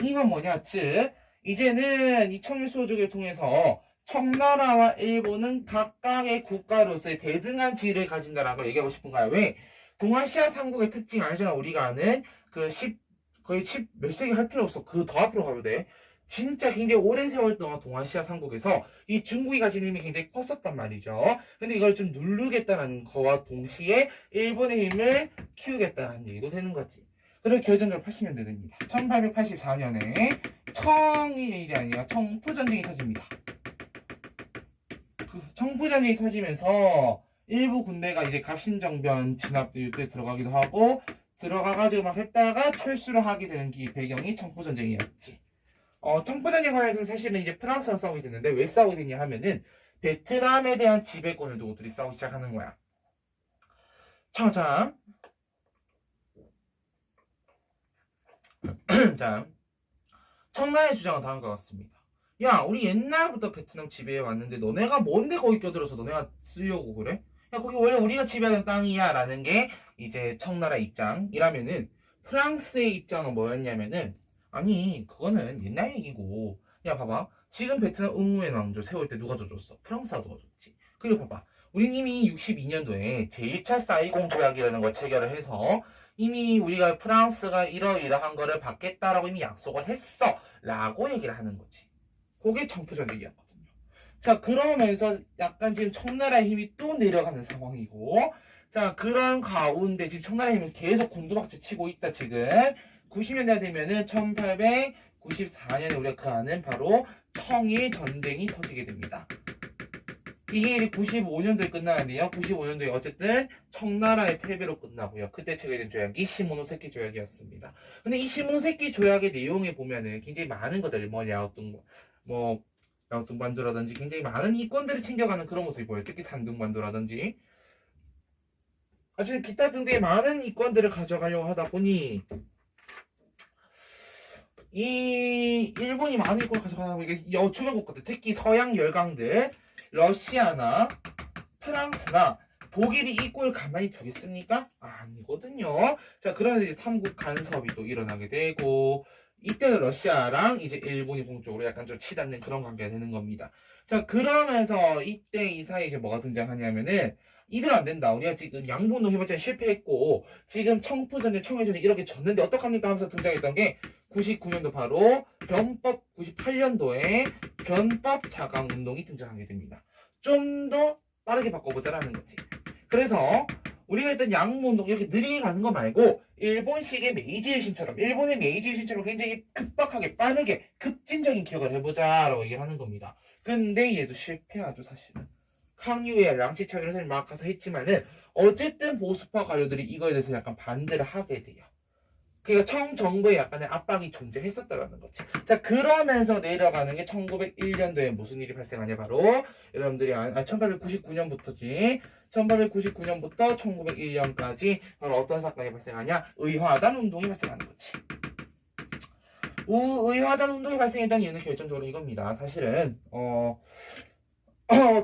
이건 뭐냐? 즉 이제는 이 청일수호조규를 통해서 청나라와 일본은 각각의 국가로서의 대등한 지위를 가진다라는 걸 얘기하고 싶은가요? 왜? 동아시아 삼국의 특징 알잖아. 우리가 아는 거의 몇 세기 할 필요 없어. 그 더 앞으로 가도 돼. 진짜 굉장히 오랜 세월 동안 동아시아 삼국에서 이 중국이 가진 힘이 굉장히 컸었단 말이죠. 근데 이걸 좀 누르겠다는 거와 동시에 일본의 힘을 키우겠다는 얘기도 되는 거지. 그리고 결정적으로 80년대 됩니다. 1884년에 청의 일이 아니라 청포전쟁이 터집니다. 그 청포전쟁이 터지면서 일부 군대가 이제 갑신정변 진압도 이때 들어가기도 하고 들어가가지고 막 했다가 철수를 하게 되는 이 배경이 청포전쟁이었지. 청포전쟁에 관해서는 사실은 이제 프랑스랑 싸우게 되는데 왜 싸우게 되냐 하면은 베트남에 대한 지배권을 두고 둘이 싸우기 시작하는 거야. 자, 자, 청나라의 주장은 다음과 같습니다. 야, 우리 옛날부터 베트남 지배해 왔는데 너네가 뭔데 거기 껴들어서 너네가 쓰려고 그래? 야, 거기 원래 우리가 지배하는 땅이야 라는 게 이제 청나라 입장이라면은 프랑스의 입장은 뭐였냐면은 아니 그거는 옛날 얘기고 야 봐봐 지금 베트남 응우의 왕조 세울 때 누가 도와줬어? 프랑스가 도와줬지. 그리고 봐봐 우린 이미 62년도에 제1차 사이공 조약이라는 걸 체결을 해서 이미 우리가 프랑스가 이러이러한 거를 받겠다라고 이미 약속을 했어 라고 얘기를 하는 거지. 그게 청포전쟁이었거든요. 자 그러면서 약간 지금 청나라의 힘이 또 내려가는 상황이고 자 그런 가운데 지금 청나라의 힘은 계속 곤두박질 치고 있다 지금 90년대 되면은 1894년에 우리가 그 안은 바로 청일 전쟁이 터지게 됩니다. 이게 95년도에 끝나는데요. 95년도에 어쨌든 청나라의 패배로 끝나고요. 그때 체결된 조약이 시모노세키 조약이었습니다. 근데 이 시모노세키 조약의 내용에 보면은 굉장히 많은 것들이 야오뚱반도라든지 굉장히 많은 이권들을 챙겨가는 그런 모습이 보여요. 특히 산둥반도라든지 아주 기타 등등의 많은 이권들을 가져가려고 하다 보니 이 일본이 많은 이권을 가져가다 보니까 주변 국가들 특히 서양 열강들 러시아나 프랑스나 독일이 이 꼴 가만히 두겠습니까? 아니거든요. 자, 그러면서 이제 삼국 간섭이 또 일어나게 되고, 이때는 러시아랑 이제 일본이 본격적으로 약간 좀 치닫는 그런 관계가 되는 겁니다. 자, 그러면서 이때 이 사이에 이제 뭐가 등장하냐면은, 이대로 안 된다. 우리가 지금 양분동 해봤자 실패했고, 지금 청포전쟁, 청일전쟁 이렇게 졌는데 어떡합니까? 하면서 등장했던 게 99년도 바로 변법 98년도에 변법 자강 운동이 등장하게 됩니다. 좀 더 빠르게 바꿔보자라는 거지. 그래서 우리가 일단 양문동 이렇게 느리게 가는 거 말고 일본식의 메이지 유신처럼 일본의 메이지 유신처럼 굉장히 급박하게 빠르게 급진적인 기억을 해보자라고 얘기를 하는 겁니다. 근데 얘도 실패하죠 사실은. 캉유의 랑치차기를 막 가서 했지만은 어쨌든 보수파 관료들이 이거에 대해서 약간 반대를 하게 돼요. 그러니까 청정부에 약간의 압박이 존재했었다라는 거지. 자 그러면서 내려가는 게 1901년도에 무슨 일이 발생하냐 바로 여러분들이 1899년부터지 1899년부터 1901년까지 바로 어떤 사건이 발생하냐 의화단 운동이 발생하는 거지. 의화단 운동이 발생했던 이유는 결정적으로 이겁니다. 사실은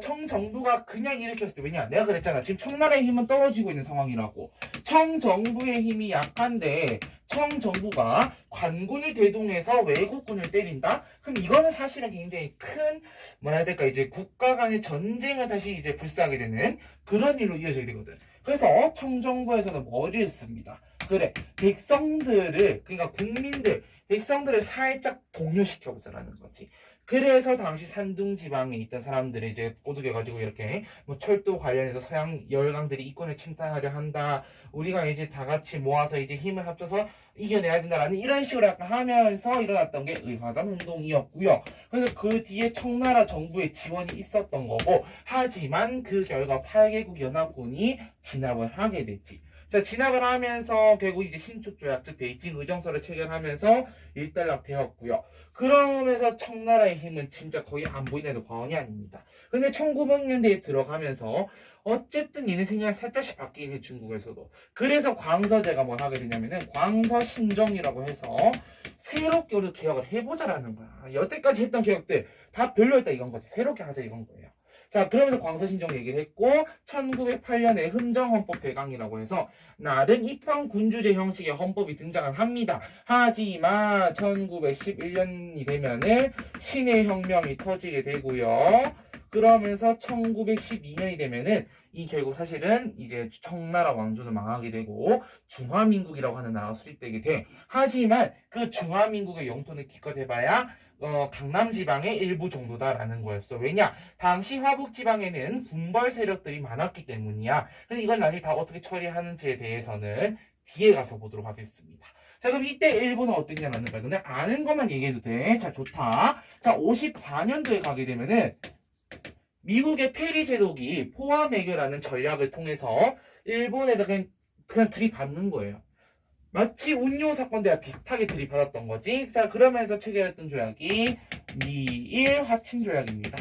청정부가 그냥 일으켰을 때 왜냐 내가 그랬잖아 지금 청나라의 힘은 떨어지고 있는 상황이라고 청정부의 힘이 약한데 청정부가 관군을 대동해서 외국군을 때린다? 그럼 이거는 사실은 굉장히 큰 뭐라 해야 될까 이제 국가 간의 전쟁을 다시 이제 불사하게 되는 그런 일로 이어져야 되거든. 그래서 청정부에서는 머리를 씁니다. 그래 백성들을 그러니까 국민들 백성들을 살짝 동요시켜보자라는 거지. 그래서 당시 산둥 지방에 있던 사람들이 이제 꼬드겨가지고 이렇게 뭐 철도 관련해서 서양 열강들이 이권을 침탈하려 한다. 우리가 이제 다 같이 모아서 이제 힘을 합쳐서 이겨내야 된다라는 이런 식으로 약간 하면서 일어났던 게 의화단 운동이었고요. 그래서 그 뒤에 청나라 정부의 지원이 있었던 거고 하지만 그 결과 8개국 연합군이 진압을 하게 됐지. 자, 진압을 하면서 결국 이제 신축조약, 즉 베이징 의정서를 체결하면서 일단락되었고요. 그러면서 청나라의 힘은 진짜 거의 안 보이는 해도 과언이 아닙니다. 근데 1900년대에 들어가면서 어쨌든 얘네 생각이 살짝씩 바뀌긴 해 중국에서도. 그래서 광서제가 뭘 하게 되냐면은 광서신정이라고 해서 새롭게 우리 개혁을 해보자라는 거야. 여태까지 했던 개혁들 다 별로였다 이건 거지. 새롭게 하자 이건 거예요. 자 그러면서 광서신정 얘기를 했고 1908년에 흥정헌법 개강이라고 해서 나름 입헌군주제 형식의 헌법이 등장을 합니다. 하지만 1911년이 되면은 신해혁명이 터지게 되고요. 그러면서 1912년이 되면은 이 결국 사실은 이제 청나라 왕조는 망하게 되고 중화민국이라고 하는 나라가 수립되게 돼. 하지만 그 중화민국의 영토는 기껏 해봐야 강남 지방의 일부 정도다라는 거였어. 왜냐? 당시 화북 지방에는 군벌 세력들이 많았기 때문이야. 근데 이건 나중에 다 어떻게 처리하는지에 대해서는 뒤에 가서 보도록 하겠습니다. 자, 그럼 이때 일본은 어땠냐라는 거야. 너네 아는 것만 얘기해도 돼. 자, 좋다. 자, 54년도에 가게 되면은 미국의 페리 제독이 포화매교라는 전략을 통해서 일본에다 그냥 들이받는 거예요. 마치 운요 사건대와 비슷하게 들이받았던 거지. 자, 그러면서 체결했던 조약이 미일 화친 조약입니다.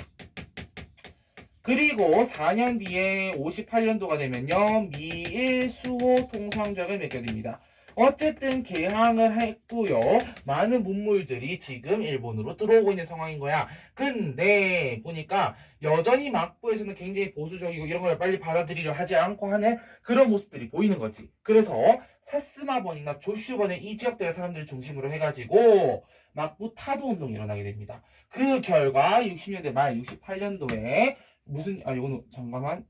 그리고 4년 뒤에 58년도가 되면요, 미일 수호 통상조약을 맺게 됩니다. 어쨌든 개항을 했고요. 많은 문물들이 지금 일본으로 들어오고 있는 상황인 거야. 근데 보니까 여전히 막부에서는 굉장히 보수적이고 이런 걸 빨리 받아들이려 하지 않고 하는 그런 모습들이 보이는 거지. 그래서 사스마번이나 조슈번의 이 지역들의 사람들을 중심으로 해가지고 막부 타도 운동이 일어나게 됩니다. 그 결과 60년대 말 68년도에 이거는 잠깐만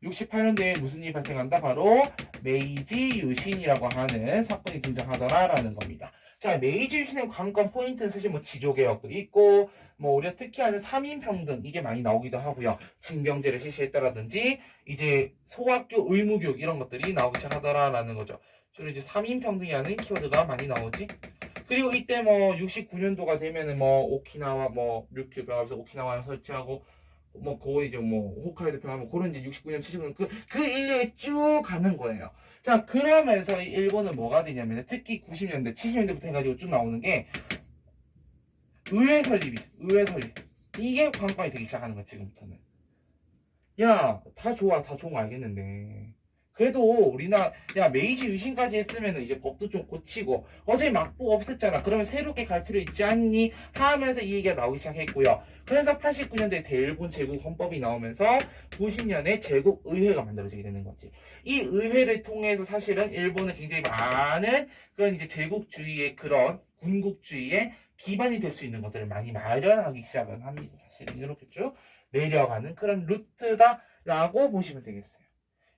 68년도에 무슨 일이 발생한다? 바로 메이지 유신이라고 하는 사건이 등장하더라라는 겁니다. 자, 메이지 유신의 관건 포인트는 사실 뭐 지조개혁도 있고, 뭐 우리가 특히 하는 3인평등 이게 많이 나오기도 하고요. 징병제를 실시했다라든지 이제 소학교 의무교육 이런 것들이 나오기 시작하더라라는 거죠. 주로 이제 3인평등이라는 키워드가 많이 나오지. 그리고 이때 뭐 69년도가 되면은 뭐 오키나와 뭐 류큐 병합에서 오키나와를 설치하고 뭐 거의 이제 뭐 홋카이도 평하고 그런 이제 69년 70년 그 일력이 쭉 가는 거예요. 자, 그러면서 일본은 뭐가 되냐면 특히 90년대 70년대부터 해가지고 쭉 나오는 게 의회 설립 이게 관건이 되기 시작하는 거야. 지금부터는 야 다 좋아 다 좋은 거 알겠는데 그래도 우리나라 야 메이지 유신까지 했으면 이제 법도 좀 고치고 어차피 막부 없앴잖아. 그러면 새롭게 갈 필요 있지 않니? 하면서 이 얘기가 나오기 시작했고요. 그래서 89년도에 대일본 제국 헌법이 나오면서 90년에 제국 의회가 만들어지게 되는 거지. 이 의회를 통해서 사실은 일본은 굉장히 많은 그런 이제 제국주의의 그런 군국주의의 기반이 될 수 있는 것들을 많이 마련하기 시작을 합니다. 사실은 이렇게 쭉 내려가는 그런 루트다라고 보시면 되겠어요.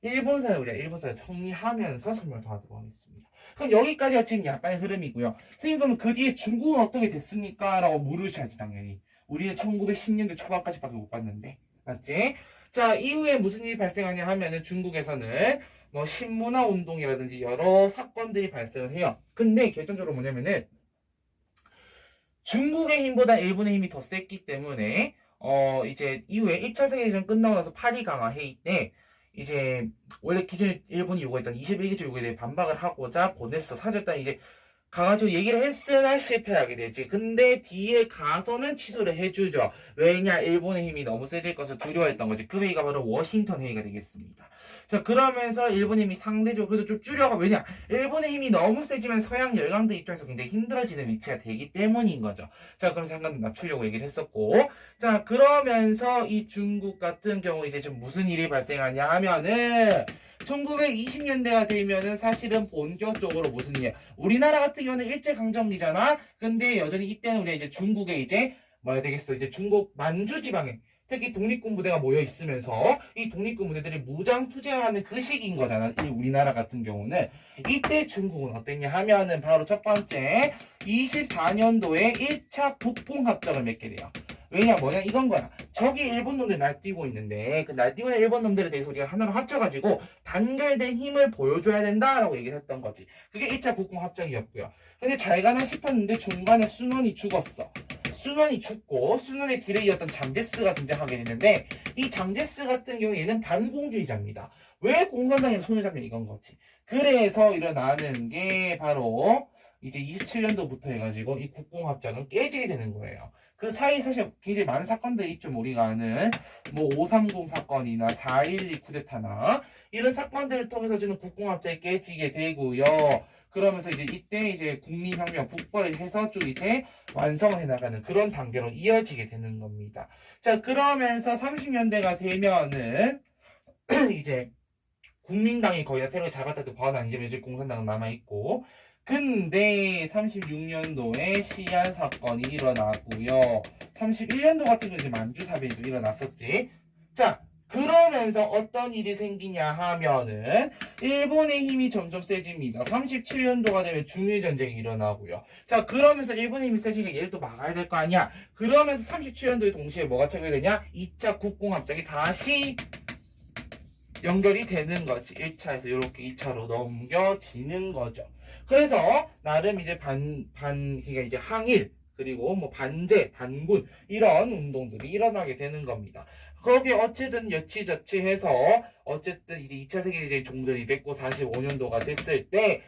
일본사를 우리가 일본사를 정리하면서 설명을 더 하도록 하겠습니다. 그럼 여기까지가 지금 약간의 흐름이고요. 선생님 그러면 그 뒤에 중국은 어떻게 됐습니까? 라고 물으셔야지 당연히. 우리는 1910년대 초반까지밖에 못 봤는데 맞지? 자, 이후에 무슨 일이 발생하냐 하면은 중국에서는 뭐 신문화 운동이라든지 여러 사건들이 발생을 해요. 근데 결정적으로 뭐냐면은 중국의 힘보다 일본의 힘이 더 셌기 때문에 이제 이후에 1차 세계대전 끝나고 나서 파리 강화 회의 때 이제 원래 기존에 일본이 요구했던 21개조 요구에 대해 반박을 하고자 보냈어. 사줬다 이제 가가지고 얘기를 했으나 실패하게 되지. 근데 뒤에 가서는 취소를 해주죠. 왜냐? 일본의 힘이 너무 세질 것을 두려워했던 거지. 그 회의가 바로 워싱턴 회의가 되겠습니다. 자, 그러면서 일본의 힘이 상대적으로 그래도 좀 줄여가. 왜냐? 일본의 힘이 너무 세지면 서양 열강들 입장에서 굉장히 힘들어지는 위치가 되기 때문인 거죠. 자, 그래서 잠깐 낮추려고 얘기를 했었고. 자, 그러면서 이 중국 같은 경우 이제 좀 무슨 일이 발생하냐 하면은 1920년대가 되면은 사실은 본격적으로 무슨 일이야? 우리나라 같은 경우는 일제강점기잖아? 근데 여전히 이때는 우리가 이제 중국에 이제 뭐야 되겠어? 이제 중국 만주 지방에 특히 독립군 부대가 모여 있으면서 이 독립군 부대들이 무장 투쟁하는 그 시기인 거잖아. 이 우리나라 같은 경우는 이때 중국은 어땠냐 하면은 바로 첫 번째 24년도에 1차 북봉합작을 맺게 돼요. 왜냐 뭐냐 이건 거야. 저기 일본 놈들 날뛰고 있는데 그 날뛰고 있는 일본 놈들에 대해서 우리가 하나로 합쳐가지고 단결된 힘을 보여줘야 된다라고 얘기를 했던 거지. 그게 1차 북봉합작이었고요. 근데 잘 가나 싶었는데 중간에 순원이 죽었어. 순원이 죽고 순원의 뒤를 이었던 장제스가 등장하게 되는데 이 장제스 같은 경우 얘는 반공주의자입니다. 왜 공산당이 손을 잡냐 이건 거지. 그래서 일어나는 게 바로 이제 27년도부터 해가지고 이 국공합작은 깨지게 되는 거예요. 그 사이 사실 굉장히 많은 사건들이 있죠. 우리가 아는 뭐 530 사건이나 4.12 쿠데타나 이런 사건들을 통해서 저는 국공합작이 깨지게 되고요. 그러면서 이제 이때 이제 국민혁명 북벌을 해서 쭉 이제 완성을 해나가는 그런 단계로 이어지게 되는 겁니다. 자, 그러면서 30년대가 되면은 이제 국민당이 거의 다 새로 잡았다도 과언 아니지만 이제 공산당은 남아있고 근데 36년도에 시안 사건이 일어나고요. 31년도 같은 경우 이제 만주 사변도 일어났었지. 자, 그러면서 어떤 일이 생기냐 하면은 일본의 힘이 점점 세집니다. 37년도가 되면 중일전쟁이 일어나고요. 자, 그러면서 일본의 힘이 세지니까 얘를 또 막아야 될 거 아니야. 그러면서 37년도에 동시에 뭐가 체결되냐? 2차 국공합작이 다시 연결이 되는 거지. 1차에서 이렇게 2차로 넘겨지는 거죠. 그래서 나름 이제 그러니까 이제 항일 그리고 뭐 반제, 반군 이런 운동들이 일어나게 되는 겁니다. 거기에 어쨌든 여치저치해서 어쨌든 이제 2차 세계대전이 종전이 됐고 45년도가 됐을 때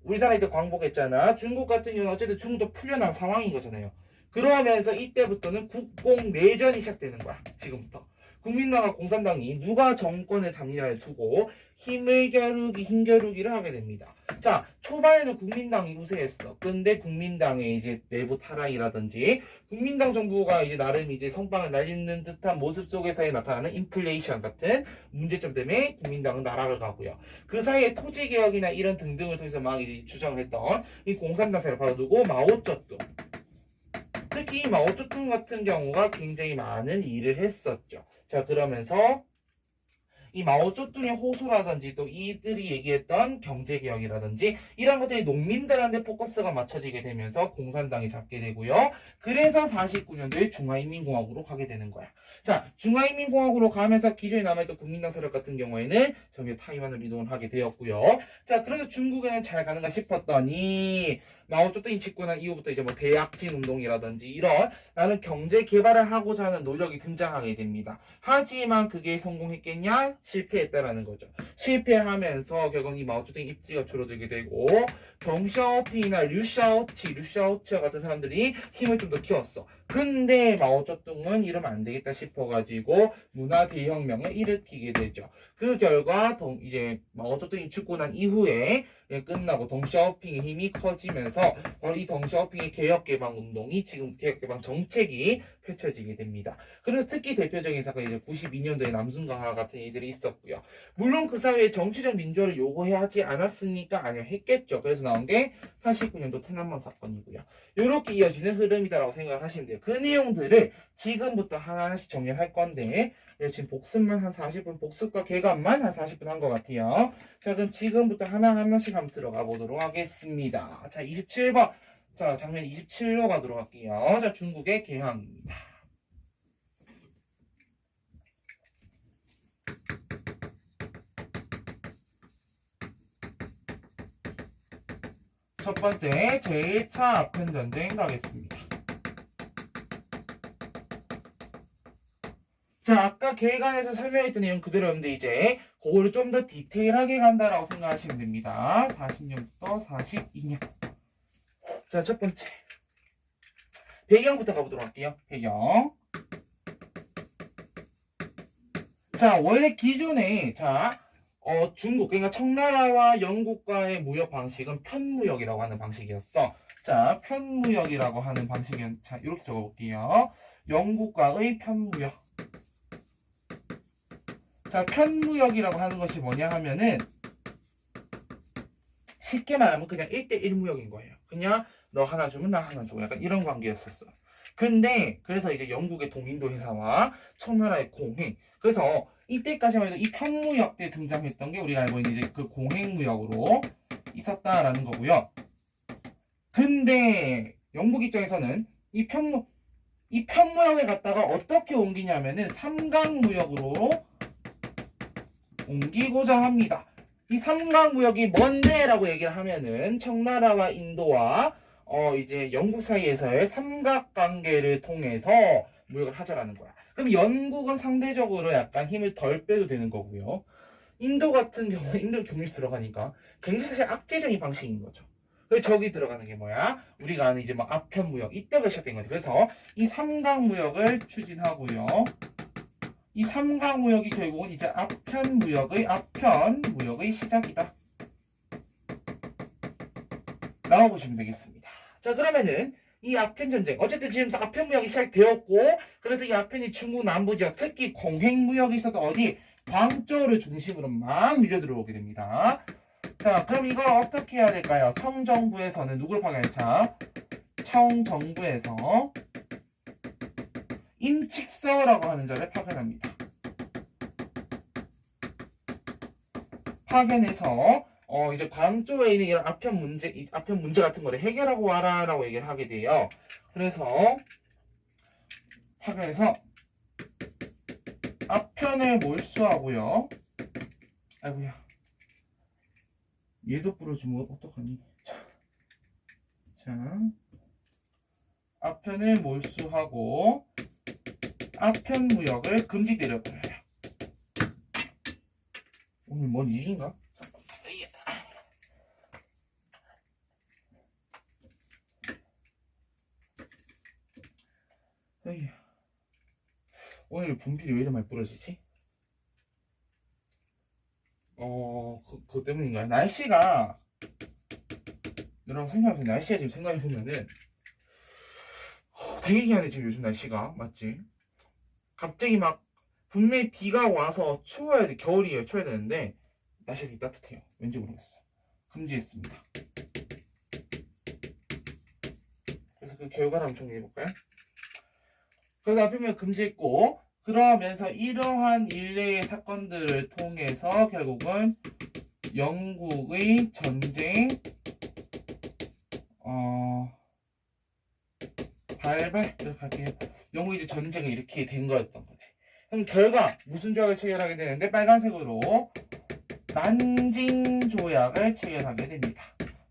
우리나라 이제 광복했잖아. 중국 같은 경우는 어쨌든 중국도 풀려난 상황인 거잖아요. 그러면서 이때부터는 국공 내전이 시작되는 거야. 지금부터. 국민당과 공산당이 누가 정권을 잡느냐에 두고 힘겨루기를 하게 됩니다. 자, 초반에는 국민당이 우세했어. 근데 국민당의 이제 내부 타락이라든지 국민당 정부가 이제 나름 이제 선빵을 날리는 듯한 모습 속에서 나타나는 인플레이션 같은 문제점 때문에 국민당은 나락을 가고요. 그 사이에 토지개혁이나 이런 등등을 통해서 막 이제 주장했던 이 공산당 세를 받아두고 마오쩌둥. 특히 마오쩌둥 같은 경우가 굉장히 많은 일을 했었죠. 자, 그러면서 이 마오쩌둥의 호소라든지 또 이들이 얘기했던 경제개혁이라든지 이런 것들이 농민들한테 포커스가 맞춰지게 되면서 공산당이 잡게 되고요. 그래서 49년도에 중화인민공화국으로 가게 되는 거야. 자, 중화인민공화국으로 가면서 기존에 남아있던 국민당 세력 같은 경우에는 점점 타이완을 이동을 하게 되었고요. 자, 그래서 중국에는 잘 가는가 싶었더니 마오쩌둥이 집권 한 이후부터 이제 뭐 대약진 운동이라든지 이런 나는 경제 개발을 하고자 하는 노력이 등장하게 됩니다. 하지만 그게 성공했겠냐? 실패했다라는 거죠. 실패하면서 결국 이 마오쩌둥 입지가 줄어들게 되고 덩샤오핑이나 류샤오치와 같은 사람들이 힘을 좀 더 키웠어. 근데 마오쩌둥은 이러면 안 되겠다 싶어가지고 문화 대혁명을 일으키게 되죠. 그 결과 이제 마오쩌둥이 죽고 난 이후에 끝나고 덩샤오핑의 힘이 커지면서 바로 이 덩샤오핑의 개혁개방 운동이 지금 개혁개방 정책이 펼쳐지게 됩니다. 그래서 특히 대표적인 사건이 이제 92년도에 남순강화 같은 일들이 있었고요. 물론 그 사회에 정치적 민주화를 요구해야 하지 않았습니까? 아니요, 했겠죠. 그래서 나온 게 89년도天安문 사건이고요. 이렇게 이어지는 흐름이다라고 생각을 하시면 돼요. 그 내용들을 지금부터 하나하나씩 정리할 건데 지금 복습만 한 40분, 복습과 개관만 한 40분 한 것 같아요. 자, 그럼 지금부터 하나하나씩 한번 들어가 보도록 하겠습니다. 자, 27번. 자, 장면 27로 가도록 할게요. 자, 중국의 개항입니다. 첫 번째, 제1차 아편전쟁 가겠습니다. 자, 아까 개관에서 설명했던 내용 그대로였는데 이제 그거를 좀 더 디테일하게 간다라고 생각하시면 됩니다. 40년부터 42년. 자, 첫 번째. 배경부터 가보도록 할게요. 배경. 자, 원래 기존에, 중국, 그러니까 청나라와 영국과의 무역 방식은 편무역이라고 하는 방식이었어. 자, 편무역이라고 하는 방식은, 자, 이렇게 적어볼게요. 영국과의 편무역. 자, 편무역이라고 하는 것이 뭐냐 하면은, 쉽게 말하면 그냥 1대1 무역인 거예요. 그냥 너 하나 주면 나 하나 주고 약간 이런 관계였었어. 근데 그래서 이제 영국의 동인도 회사와 청나라의 공행. 그래서 이때까지만 해도 이 편무역 때 등장했던 게 우리가 알고 있는 이제 그 공행무역으로 있었다라는 거고요. 근데 영국 입장에서는 이 편무역을 갖다가 어떻게 옮기냐면은 삼강무역으로 옮기고자 합니다. 이 삼강무역이 뭔데라고 얘기를 하면은 청나라와 인도와 이제 영국 사이에서의 삼각관계를 통해서 무역을 하자라는 거야. 그럼 영국은 상대적으로 약간 힘을 덜 빼도 되는 거고요. 인도 같은 경우는 인도 경유수 들어가니까 굉장히 사실 악재적인 방식인 거죠. 그래서 저기 들어가는 게 뭐야? 우리가 아는 이제 막 아편무역 이때가 시작된 거죠. 그래서 이 삼강무역을 추진하고요. 이 삼강무역이 결국은 이제 아편무역의 시작이다. 나와보시면 되겠습니다. 자, 그러면은 이 아편전쟁 어쨌든 지금 아편무역이 시작되었고 그래서 이 아편이 중국 남부지역 특히 공행무역이 있어도 어디 광저우를 중심으로 막 밀려 들어오게 됩니다. 자, 그럼 이걸 어떻게 해야 될까요? 청정부에서는 누구를 파견했자? 청정부에서 임칙서라고 하는 자를 파견합니다. 파견해서 이제 광조에 있는 이런 아편 문제 같은 거를 해결하고 와라라고 얘기를 하게 돼요. 그래서 파견해서 아편을 몰수하고요. 아이고야. 얘도 부러지면 어떡하니? 자, 아편을 몰수하고 아편 무역을 금지 때려버려요. 오늘 뭔 일인가? 오늘 분필이 왜 이렇게 많이 부러지지? 그것 때문인가요? 날씨가, 여러분 생각해보세요. 날씨가 지금 생각해보면은, 되게 희한해, 지금 요즘 날씨가. 맞지? 갑자기 막, 분명히 비가 와서 추워야 돼. 겨울이에요. 추워야 되는데, 날씨가 되게 따뜻해요. 왠지 모르겠어. 금지했습니다. 그래서 그 결과를 한번 정리해볼까요? 그래서 앞에 금지했고, 그러면서 이러한 일례의 사건들을 통해서 결국은 영국의 전쟁, 발발, 이렇게 할게요. 영국이 이제 전쟁을 이렇게 된 거였던 거지. 그럼 결과, 무슨 조약을 체결하게 되는데, 빨간색으로 난징 조약을 체결하게 됩니다.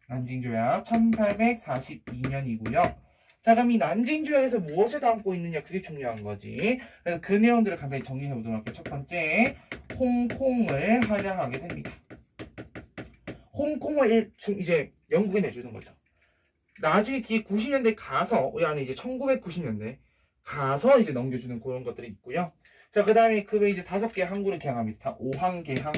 난징 조약 1842년이고요. 자, 그럼 이 난징 조약에서 무엇을 담고 있느냐, 그게 중요한 거지. 그래서 그 내용들을 간단히 정리해 보도록 할게요. 첫 번째, 홍콩을 할양하게 됩니다. 홍콩을 이제 영국에 내주는 거죠. 나중에 뒤에 90년대 가서, 이 안에 이제 1990년대 가서 이제 넘겨주는 그런 것들이 있고요. 자, 그 다음에 그 외에 이제 5개 항구를 개항합니다. 오항개항,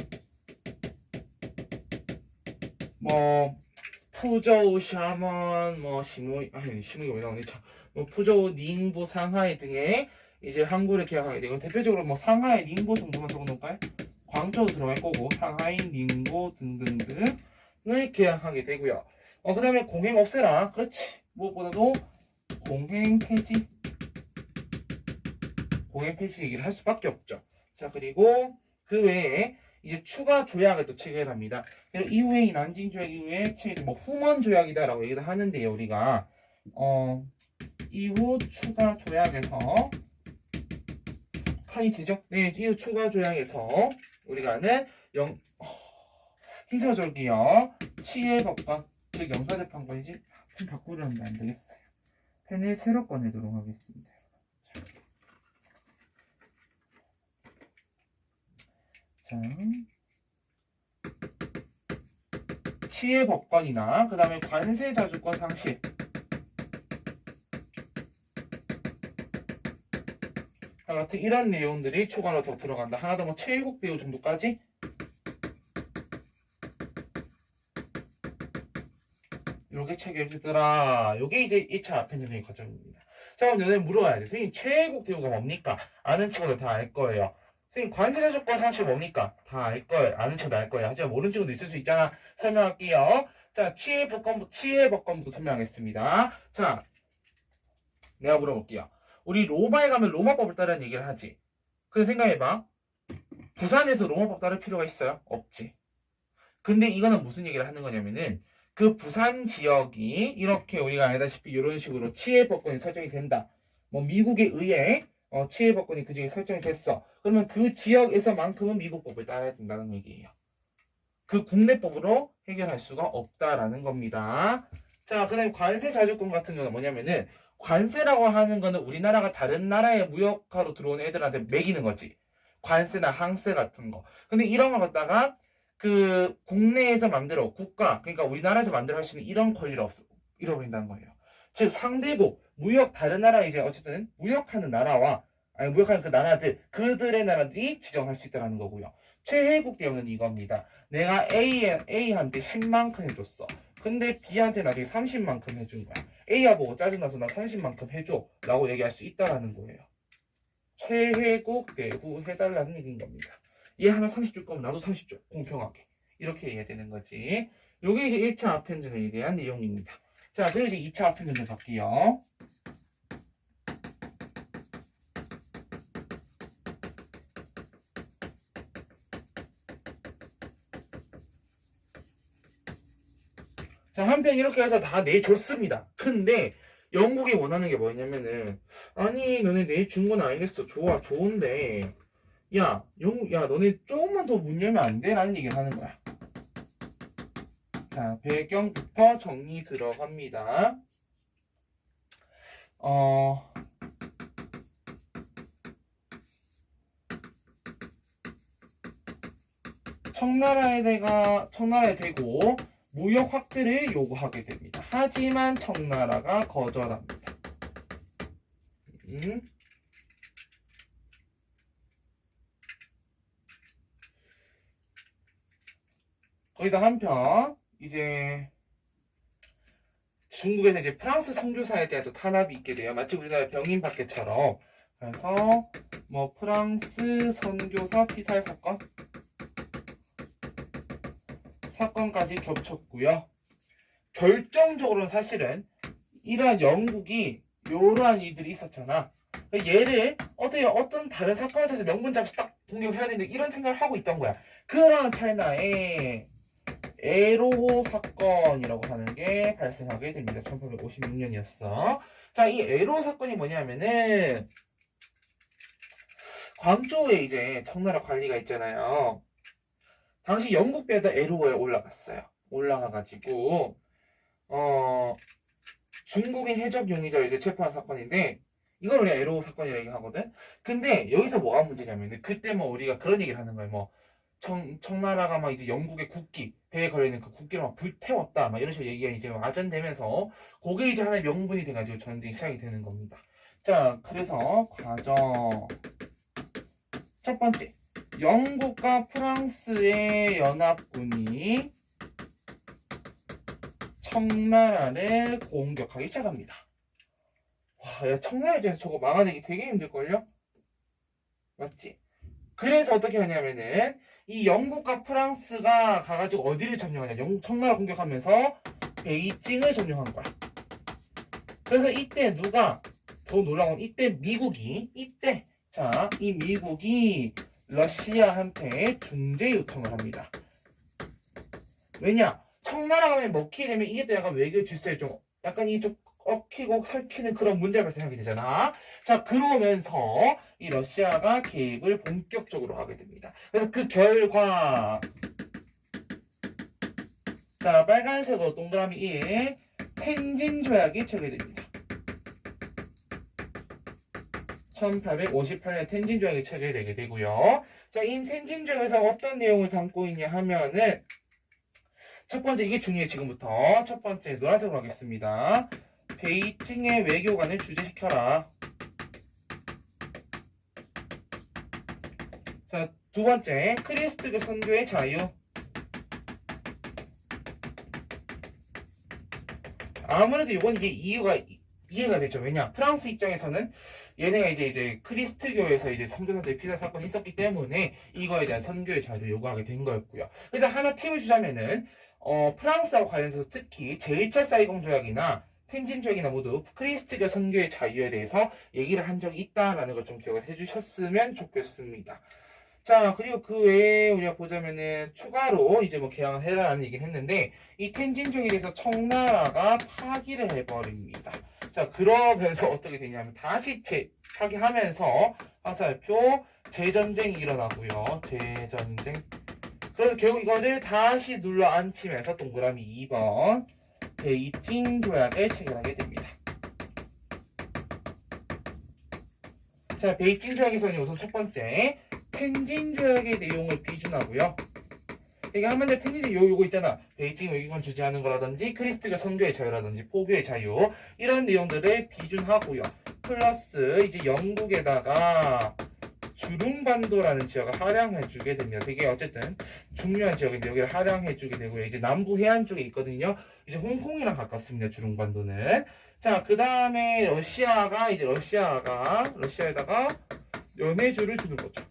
푸저우, 샤먼, 시무이가 왜 나오니? 푸저우, 닝보, 상하이 등의 이제 항구를 개항하게 되고, 대표적으로 상하이, 닝보 정도만 적어놓을까요? 광저우 들어갈 거고, 상하이, 닝보 등등등을 개항하게 되고요. 그 다음에 공행 없애라. 그렇지. 무엇보다도 공행 폐지 얘기를 할 수밖에 없죠. 자, 그리고 그 외에 이제 추가 조약을 또 체결합니다. 그리고 이후에 이 난징 조약 이후에 후먼 조약이다라고 얘기를 하는데요. 우리가 이후 추가 조약에서 파이 되죠? 네, 이후 추가 조약에서 우리가 아는 희서적이요 치해법관, 즉 영사재판관이지. 펜 바꾸려는데 안 되겠어요. 펜을 새로 꺼내도록 하겠습니다. 자, 치해법관이나 그 다음에 관세자주권 상실, 같은 이런 내용들이 추가로 더 들어간다. 하나 더 체일국대우 정도까지 이렇게 체결되더라. 이게 이제 1차 아펜전의 과정입니다. 자, 그럼 너네 물어봐야 돼. 선생님, 체일국대우가 뭡니까? 아는 친구들 다 알 거예요. 선생님, 관세자주권 상실 뭡니까? 다 알 거예요. 아는 친구도 알 거예요. 하지만 모르는 친구도 있을 수 있잖아. 설명할게요. 자, 치해법관부터 설명하겠습니다. 자, 내가 물어볼게요. 우리 로마에 가면 로마법을 따르는 얘기를 하지. 그래 생각해봐. 부산에서 로마법 따를 필요가 있어요? 없지. 근데 이거는 무슨 얘기를 하는 거냐면은 그 부산 지역이 이렇게 우리가 알다시피 이런 식으로 치해법권이 설정이 된다. 미국에 의해 치해법권이 그 지역에 설정이 됐어. 그러면 그 지역에서만큼은 미국법을 따라야 된다는 얘기예요. 그 국내법으로 해결할 수가 없다라는 겁니다. 자, 그 다음에 관세자주권 같은 경우는 뭐냐면은 관세라고 하는 거는 우리나라가 다른 나라의 무역화로 들어온 애들한테 매기는 거지. 관세나 항세 같은 거. 근데 이런 거 갖다가 그 국내에서 만들어 그러니까 우리나라에서 만들어 할 수 있는 이런 권리를 잃어버린다는 거예요. 즉 상대국 다른 나라 이제 어쨌든 무역하는 나라와 무역하는 그 나라들 그들의 나라들이 지정할 수 있다는 거고요. 최혜국 대우는 이겁니다. 내가 A한테 10만큼 해줬어. 근데 B한테 나중에 30만큼 해준 거야. A야 보고 짜증나서 나 30만큼 해줘 라고 얘기할 수 있다는 거예요. 최혜국 대우 해달라는 얘기인 겁니다. 얘 하나 30줄 거면 나도 30줄 공평하게 이렇게 해야 되는 거지. 요게 이제 1차 아펜전에 대한 내용입니다. 자, 그리고 이제 2차 아펜전 갈게요. 자, 한편 이렇게 해서 다 내줬습니다. 근데 영국이 원하는 게 뭐였냐면은 아니 너네 내준 건 알겠어. 좋아 좋은데 야 영국 야 너네 조금만 더 문 열면 안 돼? 라는 얘기를 하는 거야. 자, 배경부터 정리 들어갑니다. 청나라에 대고 무역 확대를 요구하게 됩니다. 하지만 청나라가 거절합니다. 거기다 한편 이제 중국에서 이제 프랑스 선교사에 대한 또 탄압이 있게 돼요. 마치 우리나라 병인박해처럼. 그래서 뭐 프랑스 선교사 피살 사건까지 겹쳤고요. 결정적으로는 사실은 이러한 영국이 이러한 일들이 있었잖아. 얘를 어떤 다른 사건을 통해서 명분 잡아서 딱 공격해야 되는데 이런 생각을 하고 있던 거야. 그런 찰나에 에로호 사건이라고 하는 게 발생하게 됩니다. 1856년이었어. 자, 이 에로호 사건이 뭐냐면은 광저우에 이제 청나라 관리가 있잖아요. 당시 영국 배가 에로호에 올라갔어요. 올라가가지고 중국인 해적 용의자를 이제 체포한 사건인데 이걸 우리가 에로호 사건이라고 얘기하거든. 근데 여기서 뭐가 문제냐면은 그때 뭐 우리가 그런 얘기를 하는 거예요. 뭐 청나라가 막 이제 영국의 국기 배에 걸려있는 그 국기를 막 불태웠다 막 이런 식으로 얘기가 이제 와전되면서 그게 이제 하나의 명분이 돼가지고 전쟁이 시작이 되는 겁니다. 자, 그래서 과정 첫 번째, 영국과 프랑스의 연합군이 청나라를 공격하기 시작합니다. 와, 야, 청나라 입장에서 저거 막아내기 되게 힘들걸요? 맞지? 그래서 어떻게 하냐면은 이 영국과 프랑스가 가가지고 어디를 점령하냐? 청나라 공격하면서 베이징을 점령한 거야. 그래서 이때 누가 더 놀라운 건 이때 미국이 이 미국이 러시아한테 중재 요청을 합니다. 왜냐? 청나라가 만약 먹히게 되면 이게 또 약간 외교 질서에 좀 약간 이 좀 얽히고 설키는 그런 문제가 발생하게 되잖아. 자, 그러면서 이 러시아가 개입을 본격적으로 하게 됩니다. 그래서 그 결과 자, 빨간색으로 동그라미 1 텐진 조약이 체결됩니다. 1858년 텐진 조약이 체결되게 되고요. 자, 이 텐진 조약에서 어떤 내용을 담고 있냐 하면은 첫 번째, 이게 중요해. 지금부터 첫 번째 노란색으로 하겠습니다. 베이징의 외교관을 주재시켜라. 자, 두 번째, 크리스트교 선교의 자유. 아무래도 이건 이게 이해가 되죠. 왜냐? 프랑스 입장에서는 얘네가 이제 크리스트교에서 이제 선교사들의 피살 사건이 있었기 때문에 이거에 대한 선교의 자유를 요구하게 된 거였고요. 그래서 하나 팁을 주자면은 프랑스와 관련해서 특히 제1차 사이공 조약이나 텐진 조약이나 모두 크리스트교 선교의 자유에 대해서 얘기를 한 적이 있다라는 걸 좀 기억을 해주셨으면 좋겠습니다. 자, 그리고 그 외에 우리가 보자면은 추가로 이제 뭐 개항을 해라라는 얘기를 했는데 이 텐진 조약에 대해서 청나라가 파기를 해버립니다. 자, 그러면서 어떻게 되냐면 다시 파기하면서 화살표 재전쟁이 일어나고요. 재전쟁. 그래서 결국 이거를 다시 눌러 앉히면서 동그라미 2번 베이징 조약을 체결하게 됩니다. 자, 베이징 조약에서는 우선 첫 번째 텐진 조약의 내용을 비준하고요. 이게 한마디로 텐진의 요거 있잖아. 베이징 외교관 주재하는 거라든지 크리스트교 선교의 자유라든지 포교의 자유 이런 내용들을 비준하고요. 플러스 이제 영국에다가 주룽반도라는 지역을 할양해주게 됩니다. 되게 어쨌든 중요한 지역인데 여기를 할양해주게 되고요. 이제 남부 해안 쪽에 있거든요. 이제 홍콩이랑 가깝습니다. 주룽반도는. 자, 그 다음에 러시아에다가 연해주를 주는 거죠.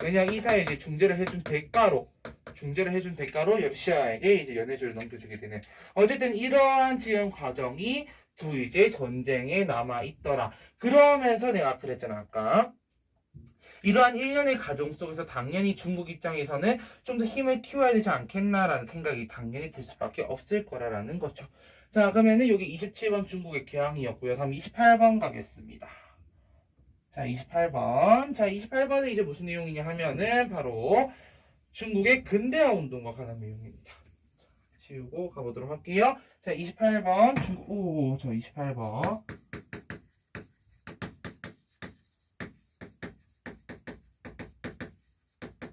왜냐 이 사이에 이제 중재를 해준 대가로 러시아에게 이제 연해주를 넘겨주게 되는. 어쨌든 이러한 지연 과정이 두 이제 전쟁에 남아 있더라. 그러면서 내가 그랬잖아 아까. 이러한 일련의 과정 속에서 당연히 중국 입장에서는 좀 더 힘을 키워야 되지 않겠나라는 생각이 당연히 들 수밖에 없을 거라는 거죠. 자, 그러면은 여기 27번 중국의 개항이었고요. 다음 28번 가겠습니다. 자, 28번. 자, 28번은 이제 무슨 내용이냐 하면은 바로 중국의 근대화 운동과 관한 내용입니다. 지우고 가보도록 할게요. 자, 28번. 저 28번.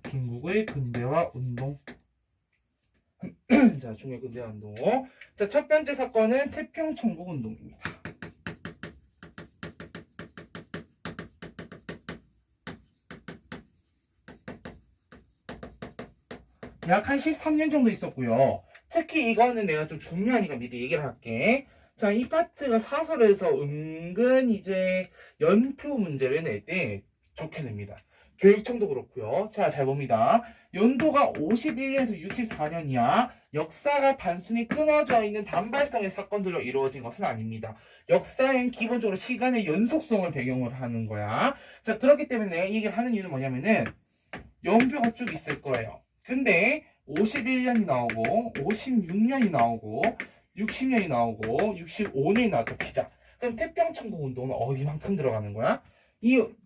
중국의 근대화 운동. 자, 중국의 근대화 운동. 자, 첫 번째 사건은 태평천국 운동입니다. 약 한 13년 정도 있었고요. 특히 이거는 내가 좀 중요하니까 미리 얘기를 할게. 자, 이 파트가 사설에서 은근 이제 연표 문제를 낼 때 좋게 냅니다. 교육청도 그렇고요. 자, 잘 봅니다. 연도가 51년에서 64년이야. 역사가 단순히 끊어져 있는 단발성의 사건들로 이루어진 것은 아닙니다. 역사엔 기본적으로 시간의 연속성을 배경으로 하는 거야. 자, 그렇기 때문에 이 얘기를 하는 이유는 뭐냐면은 연표가 쭉 있을 거예요. 근데 51년이 나오고 56년이 나오고 60년이 나오고 65년이 나왔다 치자. 그럼 태평천국 운동은 어디만큼 들어가는 거야?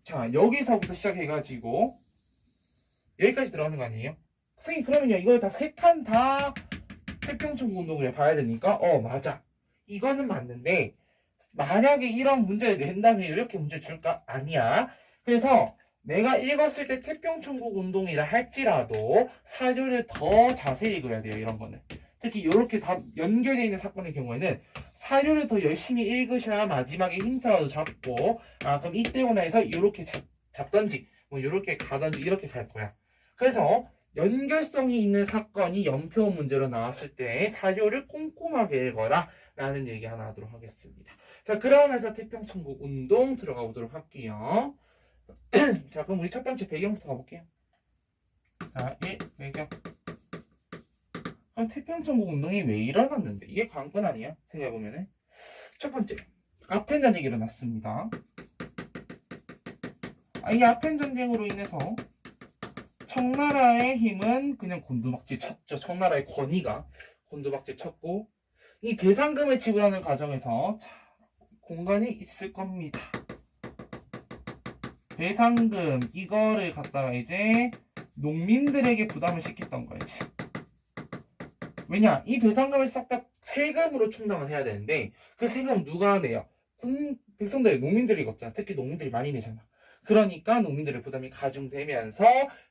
자, 여기서부터 시작해가지고 여기까지 들어가는 거 아니에요? 선생님, 그러면요, 이거 다 세 칸 다 태평천국 운동을 봐야 되니까 맞아. 이거는 맞는데 만약에 이런 문제를 낸다면 이렇게 문제 줄까? 아니야. 그래서 내가 읽었을 때 태평천국 운동이라 할지라도 사료를 더 자세히 읽어야 돼요. 이런 거는. 특히 이렇게 다 연결되어 있는 사건의 경우에는 사료를 더 열심히 읽으셔야 마지막에 힌트라도 잡고 그럼 이때고 나서 이렇게 잡던지 뭐 이렇게 가던지 이렇게 갈 거야. 그래서 연결성이 있는 사건이 연표 문제로 나왔을 때 사료를 꼼꼼하게 읽어라 라는 얘기 하나 하도록 하겠습니다. 자, 그러면서 태평천국 운동 들어가 보도록 할게요. 자, 그럼 우리 첫 번째 배경부터 가볼게요. 자, 1. 배경. 그럼 태평천국 운동이 왜 일어났는데? 이게 관건 아니야? 생각해보면은. 첫 번째, 아펜 전쟁이 일어났습니다. 이 아펜 전쟁으로 인해서 청나라의 힘은 그냥 곤두박질 쳤죠. 청나라의 권위가 곤두박질 쳤고, 이 배상금을 지불하는 과정에서 공간이 있을 겁니다. 배상금 이거를 갖다가 이제 농민들에게 부담을 시켰던 거지. 왜냐? 이 배상금을 싹 다 세금으로 충당을 해야 되는데 그 세금 누가 내요? 백성들이 농민들이 걷잖아. 특히 농민들이 많이 내잖아. 그러니까 농민들의 부담이 가중되면서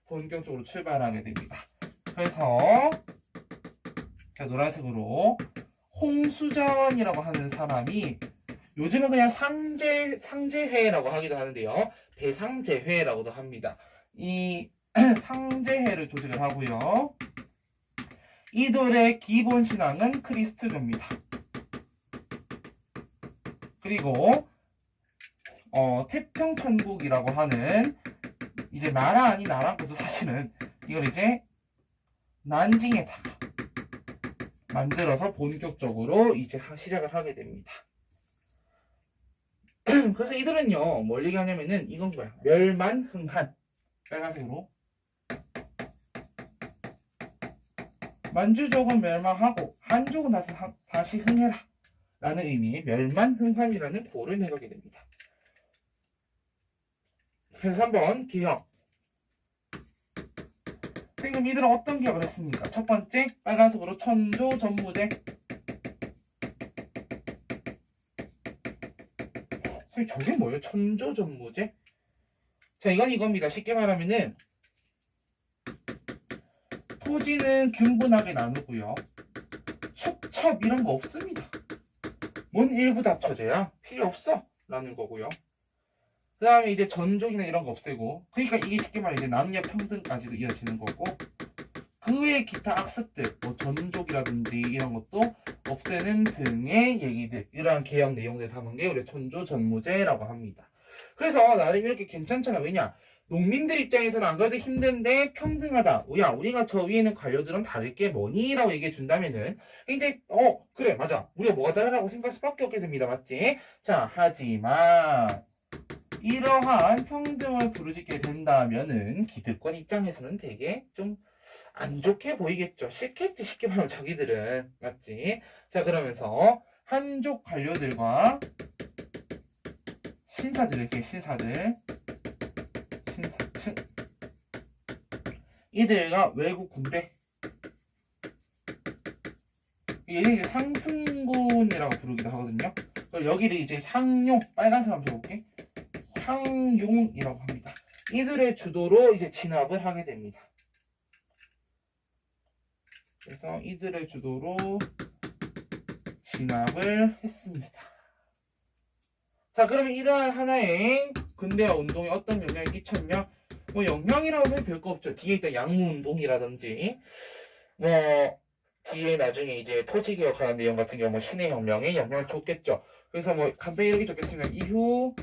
본격적으로 출발하게 됩니다. 그래서 자, 노란색으로 홍수전이라고 하는 사람이 요즘은 그냥 상제회라고 하기도 하는데요. 배상제회라고도 합니다. 이 상제회를 조직을 하고요. 이들의 기본 신앙은 크리스트교입니다. 그리고 태평천국이라고 하는 이제 나라 아닌 나라고도 사실은 이걸 이제 난징에다가 만들어서 본격적으로 이제 시작을 하게 됩니다. 그래서 이들은요, 뭘 얘기하냐면은 이건 거야. 멸만흥한. 빨간색으로. 만주족은 멸망하고 한족은 다시 흥해라. 라는 의미의 멸만흥한이라는 구호를 내걸게 됩니다. 그래서 한번 기억. 지금 이들은 어떤 기억을 했습니까? 첫 번째, 빨간색으로 천조전무제. 저게 뭐예요? 천조전무제? 자, 이건 이겁니다. 쉽게 말하면은 토지는 균분하게 나누고요. 축첩 이런 거 없습니다. 뭔 일부 다처제야? 필요 없어. 라는 거고요. 그 다음에 이제 전족이나 이런 거 없애고, 그러니까 이게 쉽게 말해 이제 남녀 평등까지도 이어지는 거고, 그 외에 기타 악습들, 뭐 전족이라든지 이런 것도 없애는 등의 얘기들, 이러한 개혁 내용들 담은 게 우리 천조전무제라고 합니다. 그래서 나름 이렇게 괜찮잖아. 왜냐? 농민들 입장에서는 안 그래도 힘든데 평등하다. 야, 우리가 저 위에 있는 관료들은 다를 게 뭐니? 라고 얘기해 준다면은 이제 그래 맞아. 우리가 뭐가 다르다고 생각할 수밖에 없게 됩니다. 맞지? 자, 하지만 이러한 평등을 부르짖게 된다면은 기득권 입장에서는 되게 좀 안 좋게 보이겠죠. 싫겠지, 쉽게 말하면 자기들은. 맞지? 자, 그러면서 한족 관료들과 신사들, 이렇게 신사층, 이들과 외국 군대, 얘는 이제 상승군이라고 부르기도 하거든요. 여기를 이제 향용, 빨간색 한번 적어볼게. 향용이라고 합니다. 이들의 주도로 이제 진압을 하게 됩니다. 그래서 이들의 주도로 진압을 했습니다. 자, 그러면 이러한 하나의 근대화 운동에 어떤 영향을 끼쳤냐? 뭐 영향이라고 해서 별거 없죠. 뒤에 있던 양무운동이라든지 뭐 뒤에 나중에 이제 토지개혁하는 내용 같은 경우 뭐 신의 혁명에 영향을 줬겠죠. 그래서 뭐 간단히 이렇게 적겠습니다. 이후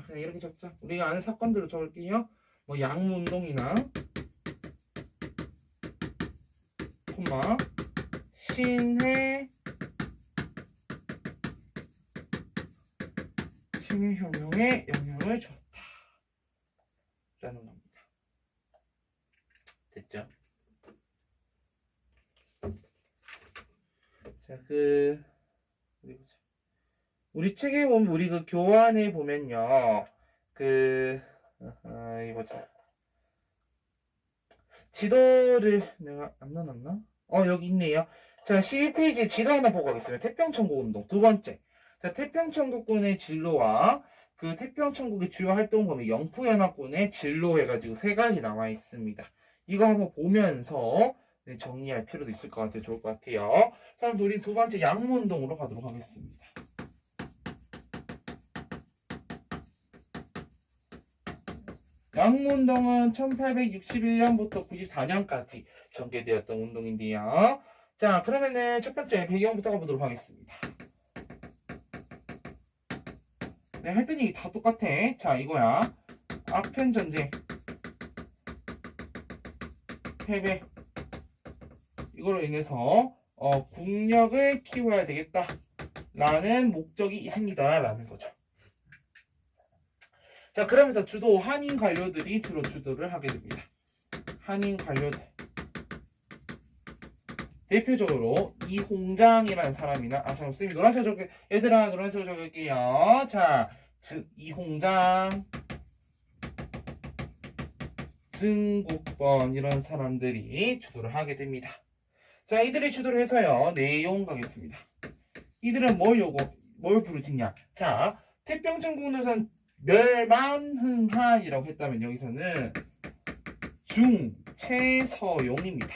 그냥 이렇게 적자. 우리가 아는 사건들로 적을게요. 뭐 양무운동이나 콤마 신의 혁명에 영향을 줬다 라는 겁니다. 됐죠? 자, 어디 보자. 우리 책에 보면 우리 그 교환에 보면요. 이 보자. 지도를 내가 안 넣어놨나? 여기 있네요. 자, 12페이지에 지도 하나 보고 가겠습니다. 태평천국운동 두 번째. 자, 태평천국군의 진로와 그 태평천국의 주요 활동범위 영푸연합군의 진로 해가지고 세 가지 나와 있습니다. 이거 한번 보면서 정리할 필요도 있을 것 같아요. 좋을 것 같아요. 자, 그럼 우리 두 번째 양무운동으로 가도록 하겠습니다. 양무운동은 1861년부터 94년까지 전개되었던 운동인데요. 자, 그러면은 첫 번째 배경부터 가보도록 하겠습니다. 네, 했더니 다 똑같아. 자, 이거야. 아편전쟁 패배. 이걸로 인해서 국력을 키워야 되겠다 라는 목적이 생기다 라는 거죠. 자, 그러면서 주도 한인 관료들이 주로 주도를 하게 됩니다. 한인 관료들 대표적으로 이홍장이라는 사람이나 잠깐 쌤이 노란색 적을 얘들아 노란색으로 적을게요. 자, 이홍장, 증국번 이런 사람들이 주도를 하게 됩니다. 자, 이들이 주도를 해서요 내용 가겠습니다. 이들은 뭘 부르짖냐? 자, 태평천국운동에서는 멸만흥한이라고 했다면 여기서는 중최서용입니다.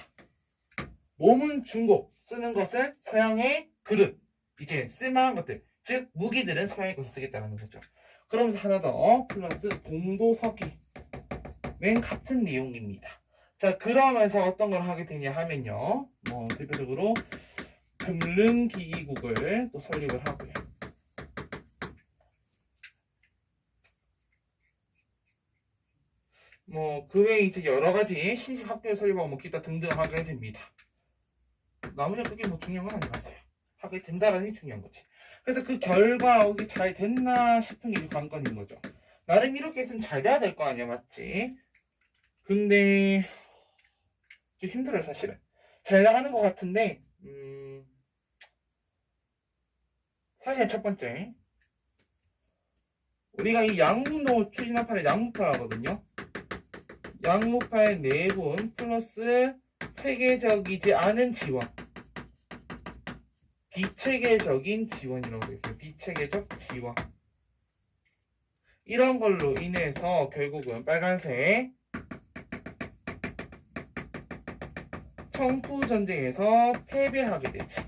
몸은 중국, 쓰는 것은 서양의 그릇, 이제 쓸만한 것들, 즉 무기들은 서양의 것을 쓰겠다는 거죠. 그러면서 하나 더 플러스 동도서기는 같은 내용입니다. 자, 그러면서 어떤 걸 하게 되냐 하면요, 뭐 대표적으로 금릉기기국을 또 설립을 하고요. 뭐 그 외에 이제 여러 가지 신식 학교를 설립하고 뭐 기타 등등 하게 됩니다. 나머지는 그게 뭐 중요한 건 아니라서요. 하게 된다라는 게 중요한 거지. 그래서 그 결과 이게 잘 됐나 싶은 게 관건인 거죠. 나름 이렇게 했으면 잘 돼야 될 거 아니야, 맞지? 근데 좀 힘들어요, 사실은. 잘 나가는 것 같은데 사실 첫 번째 우리가 이 양무운동을 추진한 양무파거든요. 양무파의 내분 플러스 체계적이지 않은 지원, 비체계적인 지원이라고 되어 있어요. 비체계적 지원. 이런 걸로 인해서 결국은 빨간색 청푸전쟁에서 패배하게 되죠.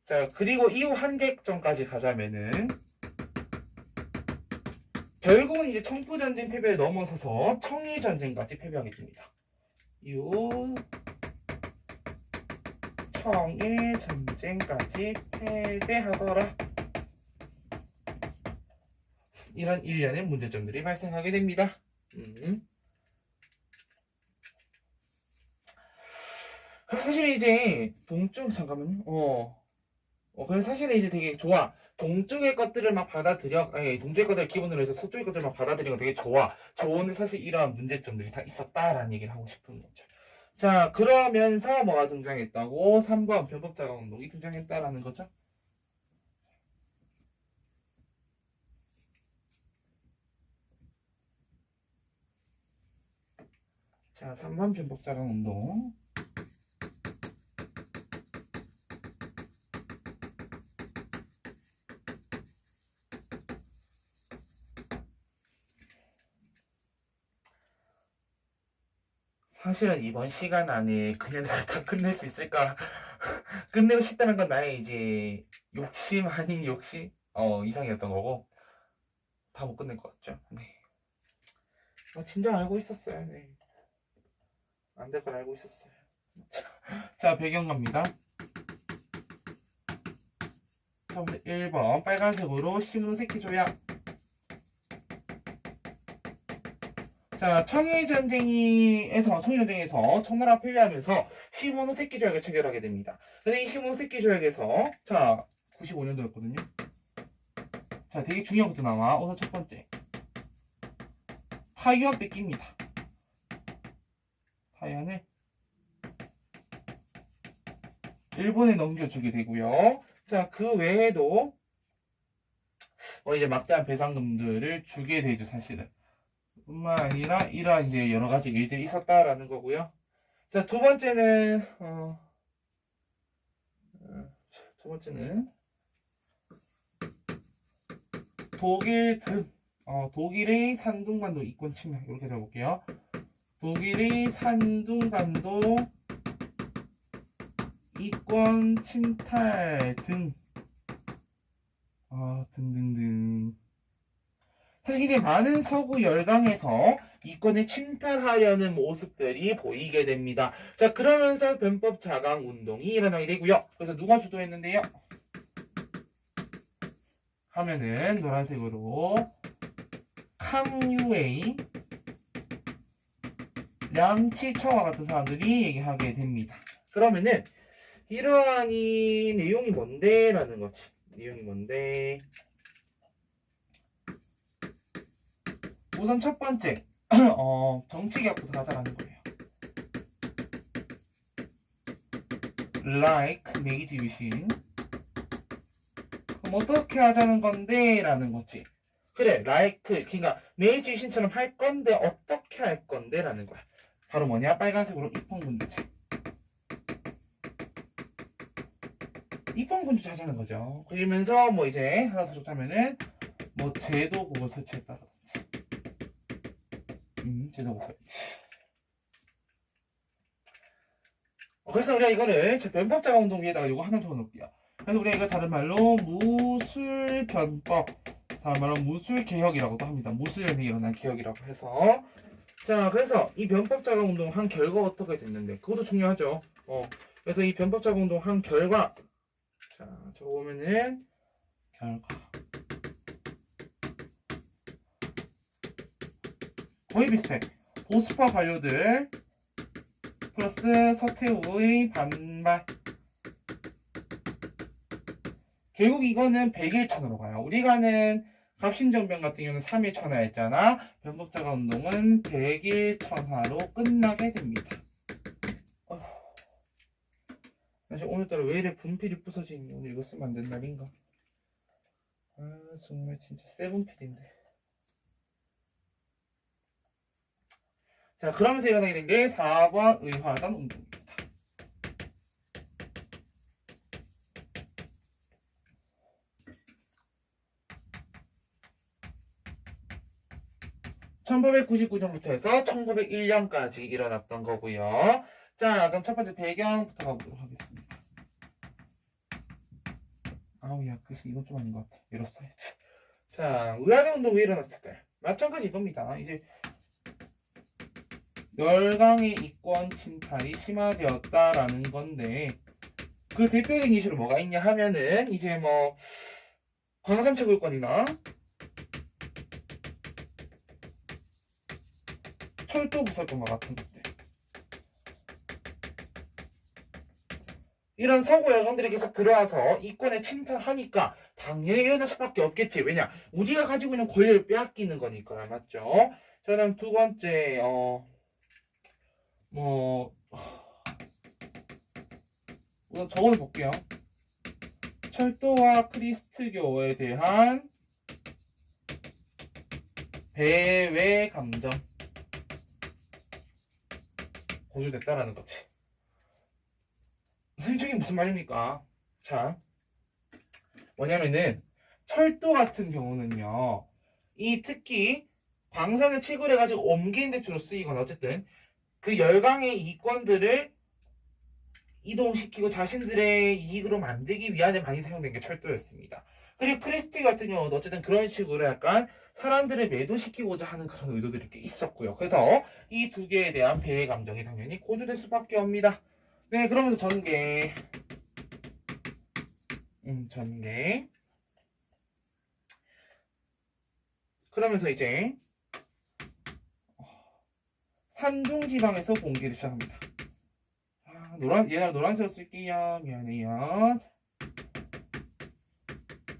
자, 그리고 이후 한객전까지 가자면은 결국은 이제 청푸전쟁 패배를 넘어서서 청일전쟁까지 패배하게 됩니다. 이후 청일전쟁까지 패배하더라. 이런 일련의 문제점들이 발생하게 됩니다. 사실 이제 동쪽 잠깐만요. 그래서 사실은 이제 되게 좋아. 동쪽의 것들을 막 받아들여, 아니, 동쪽의 것들을 기본으로 해서 서쪽의 것들을 막 받아들이는 거 되게 좋아. 좋은데 사실 이러한 문제점들이 다 있었다라는 얘기를 하고 싶은 거죠. 자, 그러면서 뭐가 등장했다고? 3번 변법자가 운동이 등장했다라는 거죠. 자, 3번 변법자가 운동. 사실은 이번 시간 안에 그냥 다 끝낼 수 있을까? 끝내고 싶다는 건 나의 이제 욕심 아닌 욕심 이상이었던 거고 다 못 끝낼 것 같죠. 네. 진작 알고 있었어요. 네. 안 될 걸 알고 있었어요. 자, 배경 갑니다. 자, 1번 빨간색으로 시문새끼 조약. 자, 청일전쟁에서 청나라 패배하면서 시모노세키 조약을 체결하게 됩니다. 근데 이 시모노세키 조약에서 자 95년도였거든요. 자, 되게 중요한 것도 나와. 우선 첫 번째 타이완 뺏깁니다. 타이완을 일본에 넘겨주게 되고요. 자, 그 외에도 이제 막대한 배상금들을 주게 되죠, 사실은. 뿐만 아니라 이러한 이제 여러 가지 일들이 있었다라는 거고요. 자, 두 번째는 독일의 산둥반도 이권 침해 이렇게 적어볼게요. 독일의 산둥반도 이권 침탈 등 등등등. 사실 이제 많은 서구 열강에서 이권을 침탈하려는 모습들이 보이게 됩니다. 자, 그러면서 변법 자강 운동이 일어나게 되고요. 그래서 누가 주도했는데요? 하면은 노란색으로 캉유웨이, 량치처와 같은 사람들이 얘기하게 됩니다. 그러면은 이러한 이 내용이 뭔데? 라는 거지. 내용이 뭔데? 우선 첫 번째 정치개혁부터 가자라는 거예요. Like 메이지 유신. 그럼 어떻게 하자는 건데? 라는 거지. 그래, like 그러니까 메이지 유신처럼 할 건데 어떻게 할 건데? 라는 거야. 바로 뭐냐? 빨간색으로 입헌군주제. 입헌군주제 하자는 거죠. 그러면서 뭐 이제 하나 더 좋다면은 뭐 제도 그거 설치했다라든지. 제도 그거 설치. 그래서 우리가 이거를 변법자가 운동 위에다가 이거 하나 적어놓을게요. 그래서 우리가 이거 다른 말로 무술변법, 다른 말로 무술개혁이라고도 합니다. 무술연에 일어난 개혁이라고 해서. 자, 그래서 이 변법자가 운동 한 결과가 어떻게 됐는데 그것도 중요하죠. 그래서 이 변법자가 운동 한 결과, 자, 적어보면은 결과 거의 비슷해. 보수파 관료들 플러스 서태후의 반발. 결국 이거는 100일천으로 가요. 우리가 아는 갑신정변 같은 경우는 3일 천하였잖아. 변법자가 운동은 100일 천하로 끝나게 됩니다. 사실 오늘따라 왜 이래 분필이 부서지니? 오늘 이거 쓰면 안 된 날인가? 정말 진짜 세븐필인데. 자, 그러면서 일어나게 된 게 4번 의화단 운동입니다. (1899년부터) 해서 1901년까지 일어났던 거고요. 자, 그럼 첫 번째 배경부터 가보도록 하겠습니다. 야, 글씨 이건 좀 아닌 것 같아. 이렇 써야지. 자, 의화단 운동 왜 일어났을까요? 마찬가지 이겁니다. 이제 열강의 이권 침탈이 심화되었다라는 건데, 그 대표적인 이슈로 뭐가 있냐 하면은 이제 뭐 광산 채굴권이나 철도 부설권과 같은 것들, 이런 서구 열강들이 계속 들어와서 이권에 침탈하니까 당연히 일어날 수밖에 없겠지. 왜냐? 우리가 가지고 있는 권리를 빼앗기는 거니까. 맞죠? 자, 그다음 두 번째, 뭐, 우선 적어도 볼게요. 철도와 크리스트교에 대한 배회 감정 고조됐다라는 거지. 선생님, 저게 무슨 말입니까? 자, 뭐냐면은 철도 같은 경우는요, 이 특히 광산을 채굴해가지고 옮기는 데 주로 쓰이거나 어쨌든 그 열강의 이권들을 이동시키고 자신들의 이익으로 만들기 위함에 많이 사용된 게 철도였습니다. 그리고 크리스티 같은 경우도 어쨌든 그런 식으로 약간 사람들을 매도시키고자 하는 그런 의도들이 꽤 있었고요. 그래서 이 두 개에 대한 배의 감정이 당연히 고조될 수밖에 없습니다. 네, 그러면서 전개. 전개. 그러면서 이제 산둥지방에서 공기를 시작합니다. 얘가 노란색으로 쓸게요. 미안해요.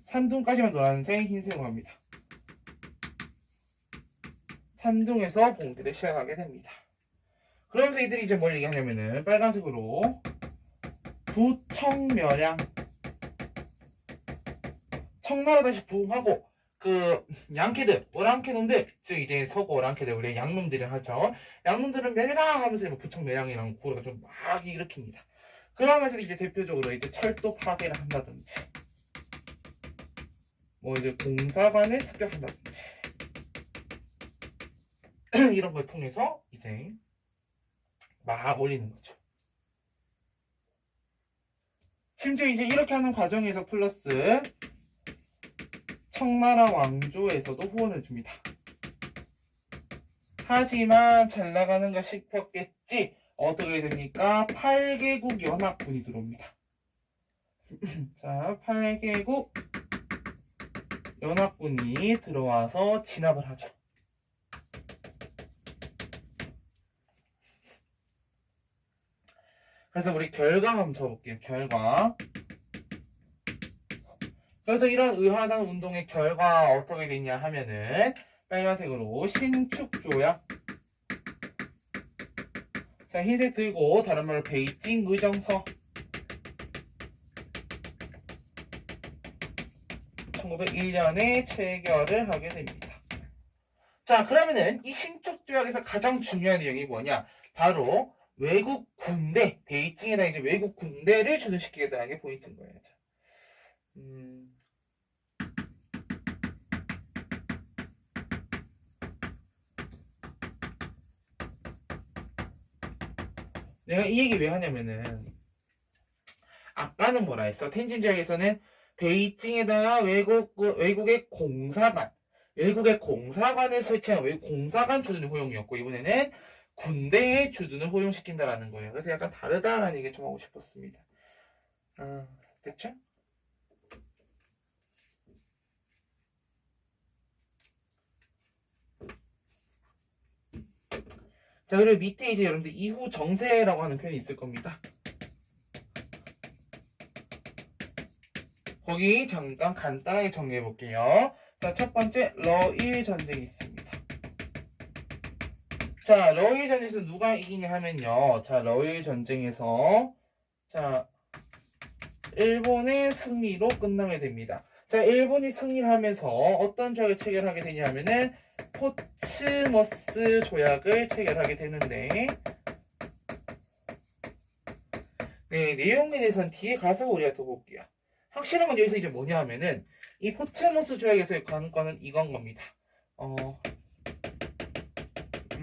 산둥까지만 노란색, 흰색으로 갑니다. 산둥에서 봉기를 시작하게 됩니다. 그러면서 이들이 이제 뭘 얘기하냐면은 빨간색으로 부청멸양, 청나라 다시 부흥하고 그 양캐들, 오랑캐놈들, 즉 이제 서구 오랑캐들, 우리 양놈들을 하죠. 양놈들은 멸해라 하면서 부청멸양이라는 구호가 좀 막 일으킵니다. 그러면서 이제 대표적으로 이제 철도 파괴를 한다든지, 뭐 이제 공사관을 습격한다든지 이런 걸 통해서 이제 막 올리는 거죠. 심지어 이제 이렇게 하는 과정에서 플러스 청나라 왕조에서도 후원을 줍니다. 하지만 잘 나가는가 싶었겠지. 어떻게 됩니까? 8개국 연합군이 들어옵니다. 자, 8개국 연합군이 들어와서 진압을 하죠. 그래서 우리 결과 한번 적어볼게요. 결과. 그래서 이런 의화단 운동의 결과 어떻게 됐냐 하면은 빨간색으로 신축조약. 자, 흰색 들고 다른 말로 베이징 의정서. 1901년에 체결을 하게 됩니다. 자, 그러면은 이 신축조약에서 가장 중요한 내용이 뭐냐? 바로 외국 군대, 베이징에다 이제 외국 군대를 주둔시키겠다는 게 포인트인 거예요. 내가 이 얘기 왜 하냐면은 아까는 뭐라 했어? 텐진지역에서는 베이징에다가 외국의 공사관을 설치한 외국 공사관 주둔 호용이었고 이번에는 군대의 주둔을 호용시킨다라는 거예요. 그래서 약간 다르다라는 얘기 좀 하고 싶었습니다. 됐죠? 자, 그리고 밑에 이제 여러분들 이후 정세라고 하는 표현이 있을 겁니다. 거기 잠깐 간단하게 정리해 볼게요. 자, 첫 번째 러일 전쟁이 있습니다. 자, 러일 전쟁에서 누가 이기냐 하면요. 자, 러일 전쟁에서 자, 일본의 승리로 끝나게 됩니다. 자, 일본이 승리를 하면서 어떤 조약을 체결하게 되냐 하면은 포츠머스 조약을 체결하게 되는데 네, 내용에 대해서는 뒤에 가서 우리가 더 볼게요. 확실한 건 여기서 이제 뭐냐 하면은 이 포츠머스 조약에서의 관건은 이건 겁니다.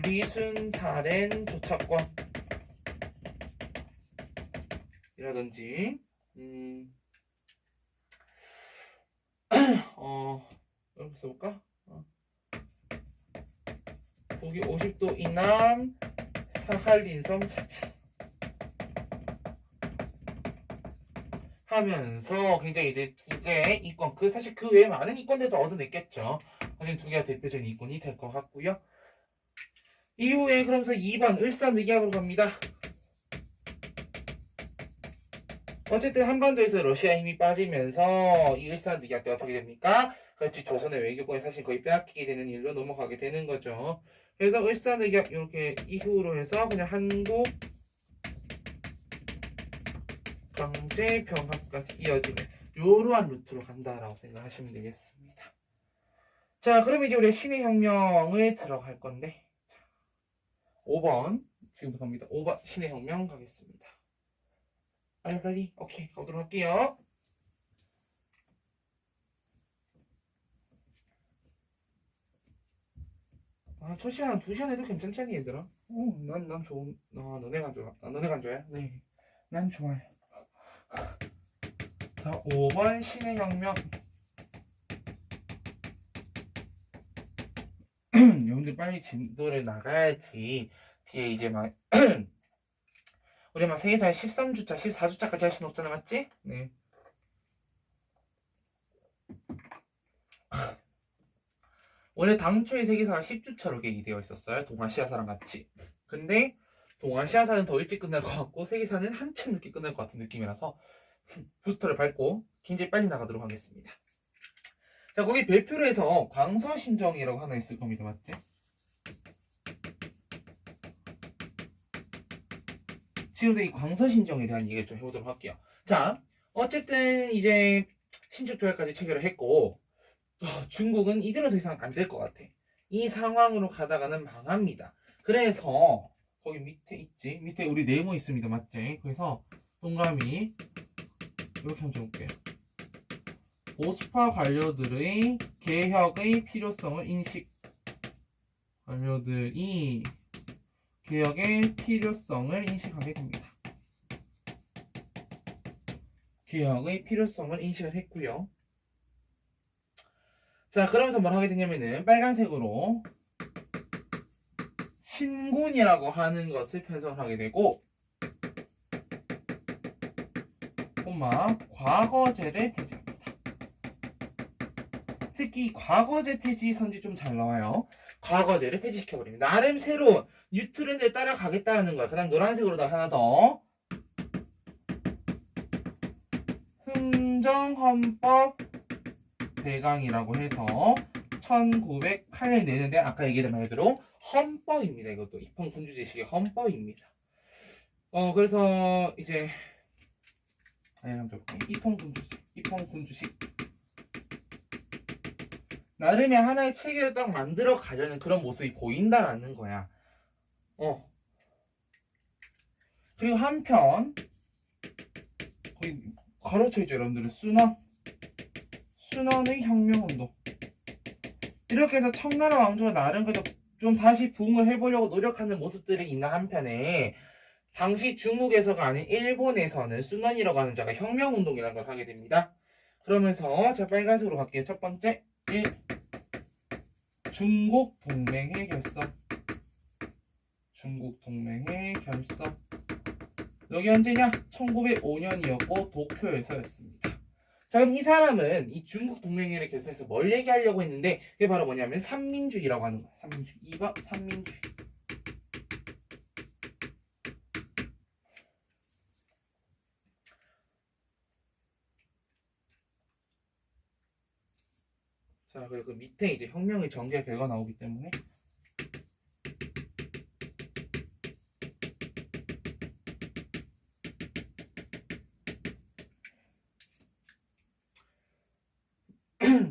리순다렌 조차권 이라든지 여기 써볼까? 북위 50도 이남 사할린섬 차지 하면서 굉장히 이제 두 개의 이권, 사실 그 외에 많은 이권들도 얻어냈겠죠. 사실 두 개가 대표적인 이권이 될 것 같고요. 이후에 그러면서 2번 을사늑약으로 갑니다. 어쨌든 한반도에서 러시아 힘이 빠지면서 이 을사늑약 때 어떻게 됩니까? 그렇지, 조선의 외교권이 사실 거의 빼앗기게 되는 일로 넘어가게 되는 거죠. 그래서 을사늑약 이렇게 이후로 해서 그냥 한국 강제 병합까지 이어지는 이러한 루트로 간다라고 생각하시면 되겠습니다. 자, 그럼 이제 우리 신의 혁명을 들어갈 건데 5번 지금부터 갑니다. 5번 신의 혁명 가겠습니다. Are you ready? 오케이, 가보도록 할게요. 아, 첫 시간 2시간 해도 괜찮지 않니 얘들아? 난 좋은. 너네가 안 좋아. 너네가 안 좋아요? 네, 난 좋아요. 자, 5번 신의 혁명. 여러분들 빨리 진도를 나가야지 뒤에 이제 막 우리 막 세계사에 13주차, 14주차까지 할 수는 없잖아, 맞지? 네. 원래 당초에 세계사가 10주차로 계획되어 있었어요. 동아시아사랑 같이. 근데 동아시아사는 더 일찍 끝날 것 같고 세계사는 한참 늦게 끝날 것 같은 느낌이라서 부스터를 밟고 굉장히 빨리 나가도록 하겠습니다. 자, 거기 별표로 해서 광서신정이라고 하나 있을 겁니다. 맞지? 지금부터 이 광서신정에 대한 얘기를 좀 해보도록 할게요. 자, 어쨌든 이제 신축조약까지 체결을 했고 중국은 이대로 더 이상 안 될 것 같아. 이 상황으로 가다가는 망합니다. 그래서 거기 밑에 있지? 밑에 우리 네모 있습니다. 맞지? 그래서 동그라미 이렇게 한번 적을게요. 보수파 관료들의 개혁의 필요성을 관료들이 개혁의 필요성을 인식하게 됩니다. 개혁의 필요성을 인식을 했고요. 자, 그러면서 뭘 하게 되냐면은 빨간색으로 신군이라고 하는 것을 편성을 하게 되고 과거제를 폐지합니다. 특히 과거제 폐지 선지 좀 잘 나와요. 과거제를 폐지시켜버립니다. 나름 새로운 뉴트렌드를 따라가겠다는 거야. 그 다음 노란색으로 하나 더 흥정헌법 대강이라고 해서 1908년 내는데 아까 얘기했던 말대로 헌법입니다. 이것도 입헌군주제식의 헌법입니다. 그래서 이제 입헌군주식 나름의 하나의 체계를 딱 만들어 가려는 그런 모습이 보인다라는 거야. 그리고 한편 거기 가로쳐 있죠, 여러분들은 순원의 혁명운동. 이렇게 해서 청나라 왕조가 나름 그래도 좀 다시 부흥을 해보려고 노력하는 모습들이 있는 한편에 당시 중국에서가 아닌 일본에서는 순원이라고 하는 자가 혁명운동이라는 걸 하게 됩니다. 그러면서 제가 빨간색으로 갈게요. 첫 번째 1. 중국 동맹회 결성. 여기 언제냐? 1905년이었고 도쿄에서였습니다. 자, 그럼 이 사람은 이 중국 동맹회를 결성해서 뭘 얘기하려고 했는데 그게 바로 뭐냐면 삼민주의라고 하는 거야. 삼민주의. 2번 삼민주의. 자, 그리고 그 밑에 이제 혁명의 전개 결과 나오기 때문에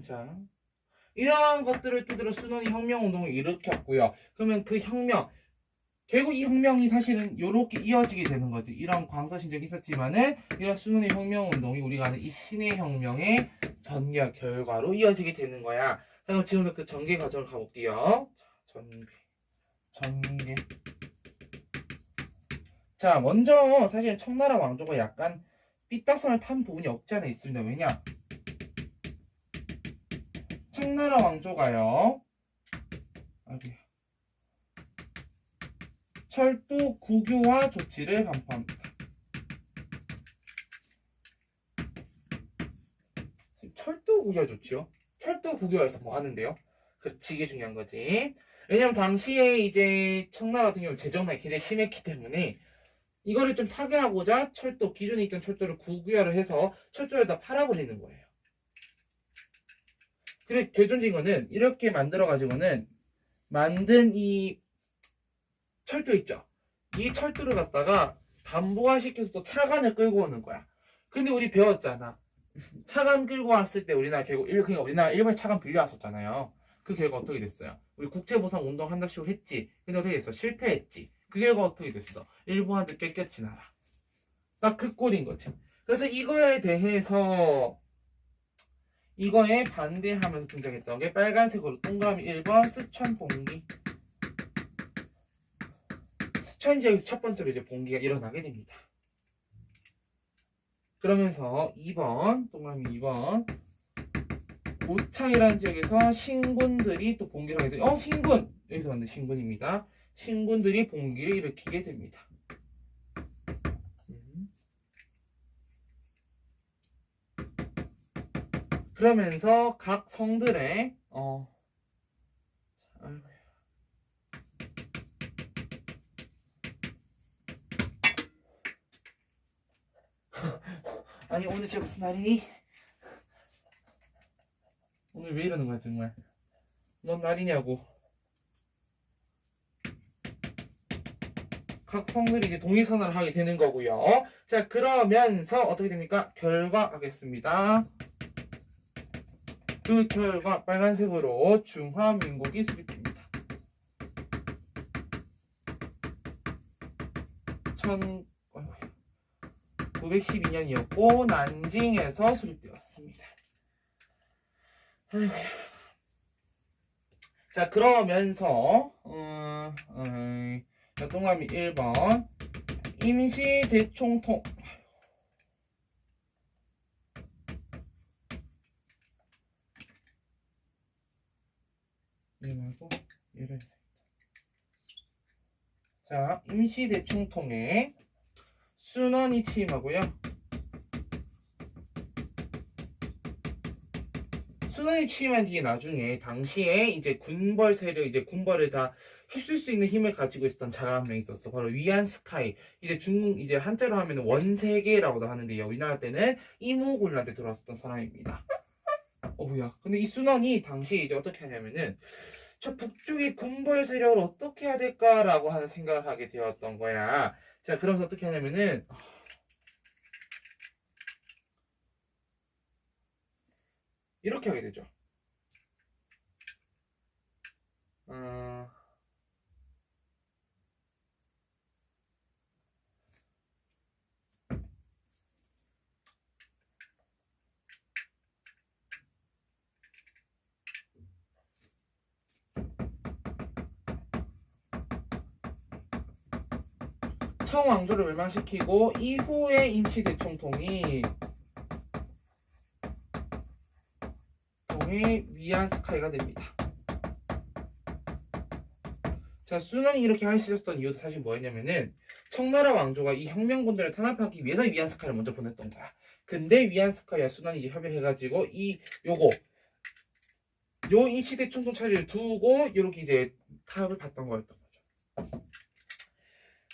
자, 이러한 것들을 토대로 순원이 혁명운동을 일으켰고요. 그러면 그 혁명, 결국 이 혁명이 사실은 이렇게 이어지게 되는 거지. 이런 광서신정이 있었지만은 이런 순원의 혁명운동이 우리가 아는 이 신의 혁명의 전개 결과로 이어지게 되는 거야. 자, 그럼 지금부터 그 전개 과정을 가볼게요. 자, 전개. 자, 먼저 사실 청나라 왕조가 약간 삐딱선을 탄 부분이 없지 않아 있습니다. 왜냐? 청나라 왕조가요. 철도 국유화 조치를 반포합니다. 철도 국유화 조치요? 철도 국유화에서 뭐 하는데요? 그렇지, 이게 중요한 거지. 왜냐면 당시에 이제 청나라 같은 경우 재정난이 굉장히 심했기 때문에 이거를 좀 타개하고자 철도, 기존에 있던 철도를 구구열을 해서 철도를 다 팔아버리는 거예요. 그래, 결정적인 거는 이렇게 만들어가지고는 만든 이 철도 있죠? 이 철도를 갖다가 반부하시켜서 또 차관을 끌고 오는 거야. 근데 우리 배웠잖아. 차관 끌고 왔을 때 우리나라 결국 그러니까 우리나라 일본에 차관 빌려왔었잖아요. 그 결과 어떻게 됐어요? 우리 국제보상 운동 한답시고 했지. 근데 어떻게 됐어? 실패했지. 그 결과 어떻게 됐어? 일본한테 뺏겼지 나라. 딱 그 꼴인 거지. 그래서 이거에 대해서 이거에 반대하면서 등장했던 게 빨간색으로 동그라미 1번 스천 봉기. 스천 지역에서 첫 번째로 이제 봉기가 일어나게 됩니다. 그러면서 2번 동그라미 2번 우창이라는 지역에서 신군들이 또 봉기를 하게 돼요. 신군! 여기서 만든 신군입니다. 신군들이 봉기를 일으키게 됩니다. 그러면서 각 성들의 아니 오늘 진짜 무슨 날이니? 오늘 왜 이러는 거야 정말? 뭔 날이냐고. 각 성들이 이제 독립선언을 하게 되는 거고요. 자, 그러면서 어떻게 됩니까? 결과하겠습니다. 그 결과 빨간색으로 중화민국이 수립됩니다. 1912년이었고 난징에서 수립되었습니다. 자, 그러면서 동그라미 1번 임시 대총통 자, 임시 대총통에 순원이 취임하고요. 순원이 취임한 뒤에 나중에 당시에 이제 군벌 세력, 이제 군벌을 다 휩쓸 수 있는 힘을 가지고 있었던 자가 한 명 있었어. 바로 위안스카이. 이제 중국, 이제 한자로 하면 원세계라고도 하는데요. 우리나라 때는 이무군란때 들어왔었던 사람입니다. 뭐야. 근데 이 순원이 당시에 이제 어떻게 하냐면은 저 북쪽의 군벌 세력을 어떻게 해야 될까라고 하는 생각을 하게 되었던 거야. 자, 그러면서 어떻게 하냐면은 이렇게 하게 되죠. 청왕조를 멸망시키고 이후에 임시 대총통이 위안스카이가 됩니다. 자, 순원이 이렇게 할 수 있었던 이유도 사실 뭐였냐면은 청나라 왕조가 이 혁명군들을 탄압하기 위해서 위안스카이를 먼저 보냈던 거야. 근데 위안스카이와 순원이 이제 협의해가지고 요 임시 대총통 차리를 두고 이렇게 이제 타협을 받던 거였던 거죠.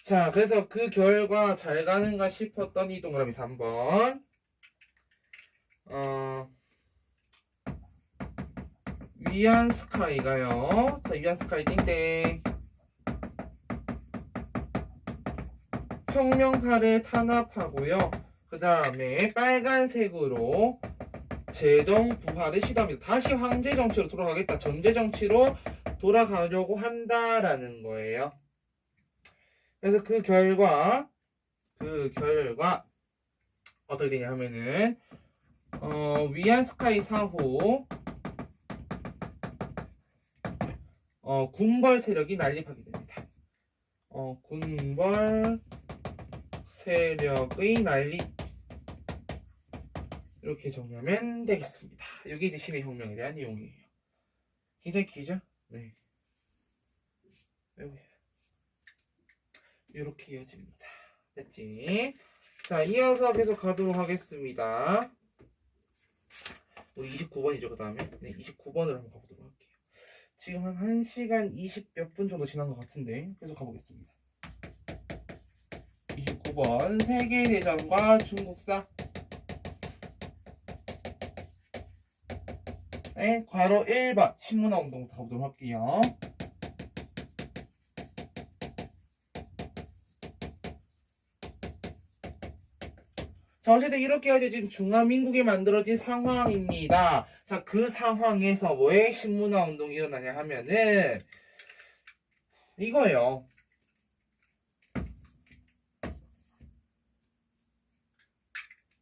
자, 그래서 그 결과 잘 가는가 싶었던 이 동그라미 3번. 위안스카이가요. 자, 위안스카이 띵땡. 혁명파를 탄압하고요. 그 다음에 빨간색으로 재정 부활을 시도합니다. 다시 황제 정치로 돌아가겠다. 전제 정치로 돌아가려고 한다라는 거예요. 그래서 그 결과 어떻게 되냐 하면은 위안스카이 사후 군벌 세력이 난립하게 됩니다. 군벌 세력의 난립 이렇게 정리하면 되겠습니다. 이게 이제 신의 혁명에 대한 내용이에요. 굉장히 길죠? 네. 이렇게 이어집니다. 됐지? 자, 이어서 계속 가도록 하겠습니다. 우리 29번이죠, 그 다음에. 네, 29번으로 한번 가보도록 할게요. 지금 한 1시간 20 몇 분 정도 지난 것 같은데, 계속 가보겠습니다. 29번. 9번 세계대전과 중국사. 네, 괄호 1번 신문화운동부터 가보도록 할게요. 자, 어쨌든 이렇게 해서 지금 중화민국이 만들어진 상황입니다. 자, 그 상황에서 왜 신문화운동이 일어나냐 하면은 이거예요.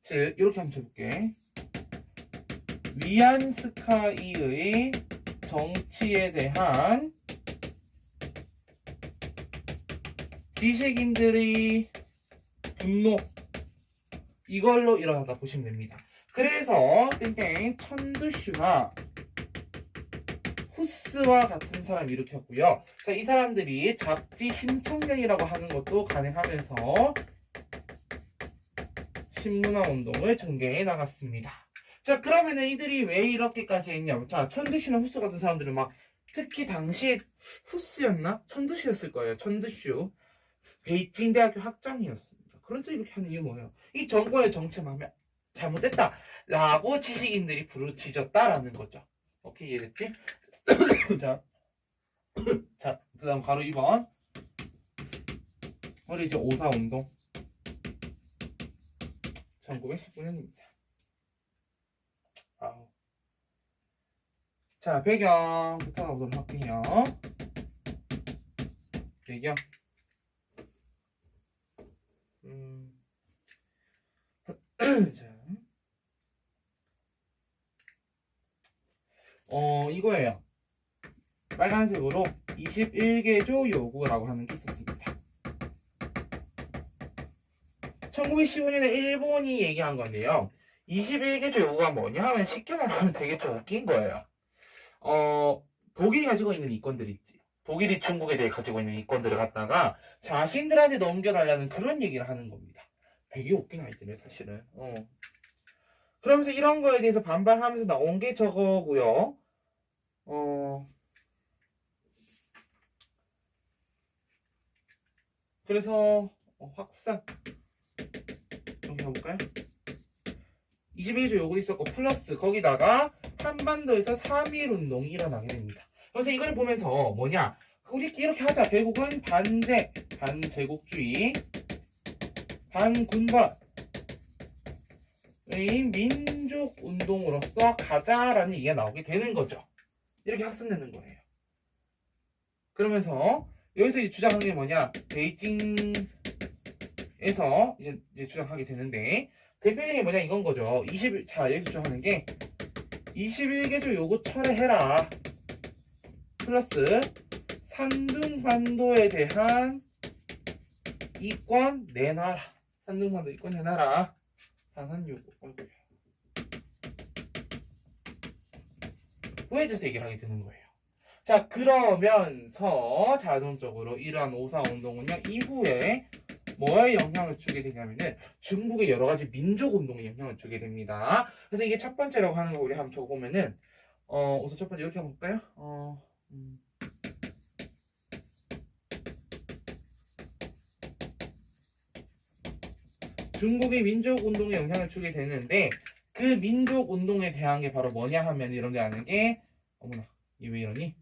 즉, 이렇게 한번 쳐볼게. 위안스카이의 정치에 대한 지식인들의 분노, 이걸로 일어난다 보시면 됩니다. 그래서 땡땡 천두슈나 후스와 같은 사람이 일으켰고요. 자, 이 사람들이 잡지 신청년이라고 하는 것도 가능하면서 신문화 운동을 전개해 나갔습니다. 자, 그러면은 이들이 왜 이렇게까지 했냐? 자, 천두슈나 후스 같은 사람들은 막 특히 당시에 후스였나? 천두슈였을 거예요. 천두슈 베이징 대학교 학장이었습니다. 그런데 이렇게 하는 이유 뭐예요? 이 정권의 정치만 잘못됐다라고 지식인들이 부르짖었다라는 거죠. 오케이, 이해됐지? 자, 그다음 가로 2번. 우리 이제 오사운동 1919년입니다. 자, 배경부터 가보도록 할게요. 배경. 자, 이거예요. 빨간색으로 21개조 요구라고 하는 게 있었습니다. 1915년에 일본이 얘기한 건데요. 21개조 요구가 뭐냐 하면 쉽게 말하면 되게 좀 웃긴 거예요. 독일이 가지고 있는 이권들 있지. 독일이 중국에 대해 가지고 있는 이권들을 갖다가 자신들한테 넘겨달라는 그런 얘기를 하는 겁니다. 되게 웃긴 아이들이에요, 사실은. 그러면서 이런 거에 대해서 반발하면서 나온 게 저거고요. 그래서 확산 이렇게 해볼까요? 21조 요구 있었고 플러스 거기다가 한반도에서 3.1 운동이 일어나게 됩니다. 그래서 이걸 보면서 뭐냐, 우리 이렇게 하자. 결국은 반제국주의, 반군벌의 민족 운동으로서 가자라는 얘기가 나오게 되는 거죠. 이렇게 학습되는 거예요. 그러면서 여기서 이제 주장하는 게 뭐냐, 베이징에서 이제 주장하게 되는데 대표적인 뭐냐 이건 거죠. 자, 여기서 주장하는 게 21개조 요구 철회해라 플러스 산둥반도에 대한 이권 내놔라. 산둥반도 이권 내놔라. 방한 요구. 에 대해서 얘기를 하게 되는 거예요. 자, 그러면서 자동적으로 이러한 오사운동은요 이후에 뭐에 영향을 주게 되냐면은 중국의 여러 가지 민족운동에 영향을 주게 됩니다. 그래서 이게 첫 번째라고 하는 거 우리 한번 적어보면은 우선 첫 번째 이렇게 한번 볼까요? 중국의 민족운동에 영향을 주게 되는데 그 민족운동에 대한 게 바로 뭐냐 하면 이런 게 아는 게 어머나 이 왜 이러니?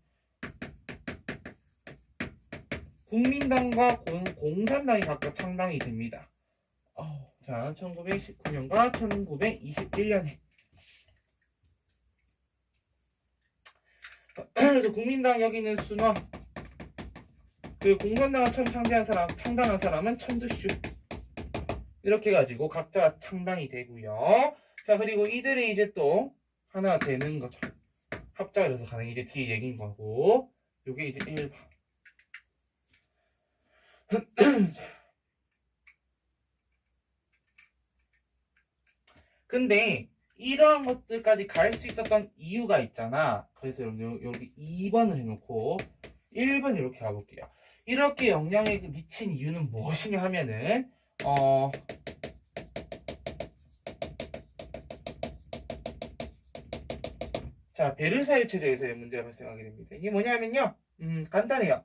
국민당과 공산당이 각각 창당이 됩니다. 자, 1919년과 1921년에. 그래서 국민당 여기는 순화, 그 공산당을 처음 창당한 사람은 천두슈. 이렇게 가지고 각자 창당이 되고요. 자, 그리고 이들이 이제 또 하나 되는 거죠. 합작을 해서 가는 게 이제 뒤에 얘기인 거고, 요게 이제 1번. 근데 이러한 것들까지 갈 수 있었던 이유가 있잖아. 그래서 여기 2번을 해놓고 1번 이렇게 가볼게요. 이렇게 영향을 미친 이유는 무엇이냐 하면은 자, 베르사유 체제에서의 문제가 발생하게 됩니다. 이게 뭐냐면요. 간단해요.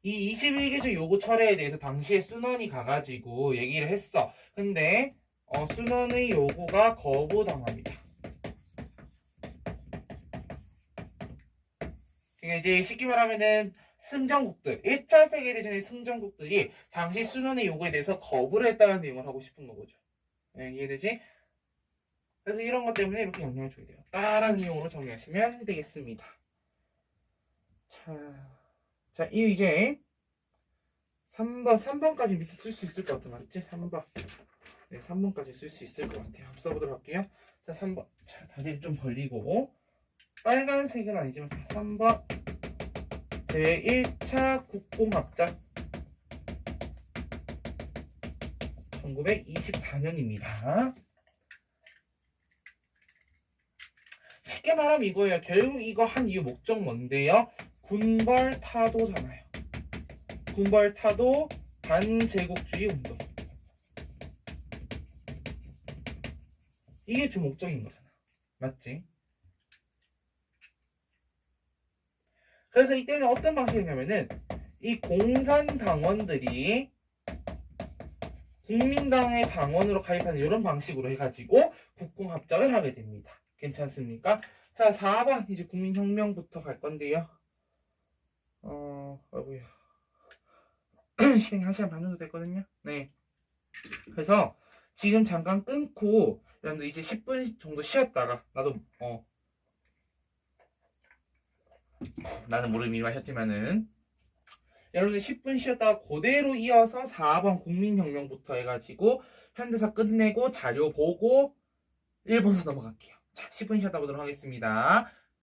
이 21개조 요구 철회에 대해서 당시에 순원이 가가지고 얘기를 했어. 근데 순원의 요구가 거부당합니다. 이제 쉽게 말하면은 승전국들, 1차 세계대전의 승전국들이 당시 순원의 요구에 대해서 거부를 했다는 내용을 하고 싶은 거죠. 네, 이해되지? 그래서 이런 것 때문에 이렇게 영향을 주게 돼요. 따라는 내용으로 정리하시면 되겠습니다. 자, 이 이제 3번까지 밑에 쓸 수 있을 것 같아. 맞지? 3번. 네, 3번까지 쓸 수 있을 것 같아요. 한번 써보도록 할게요. 자, 3번. 자, 다리를 좀 벌리고. 빨간색은 아니지만 3번. 제1차 국공합작 1924년입니다. 쉽게 말하면 이거예요. 결국 이거 한 이유 목적 뭔데요? 군벌타도잖아요. 군벌타도 반제국주의 운동. 이게 주 목적인 거잖아. 맞지? 그래서 이때는 어떤 방식이냐면은 이 공산당원들이 국민당의 당원으로 가입하는 이런 방식으로 해가지고 국공합작을 하게 됩니다. 괜찮습니까? 자, 4번 이제 국민혁명부터 갈 건데요. 아이고야. 시간이 1시간 반 정도 됐거든요. 네. 그래서 지금 잠깐 끊고 여러분들 이제 10분 정도 쉬었다가 나는 모르는 일 마셨지만은 여러분들 10분 쉬었다가 그대로 이어서 4번 국민혁명부터 해가지고 현대사 끝내고 자료 보고 일본서 넘어갈게요. 자, 10분 쉬었다 보도록 하겠습니다.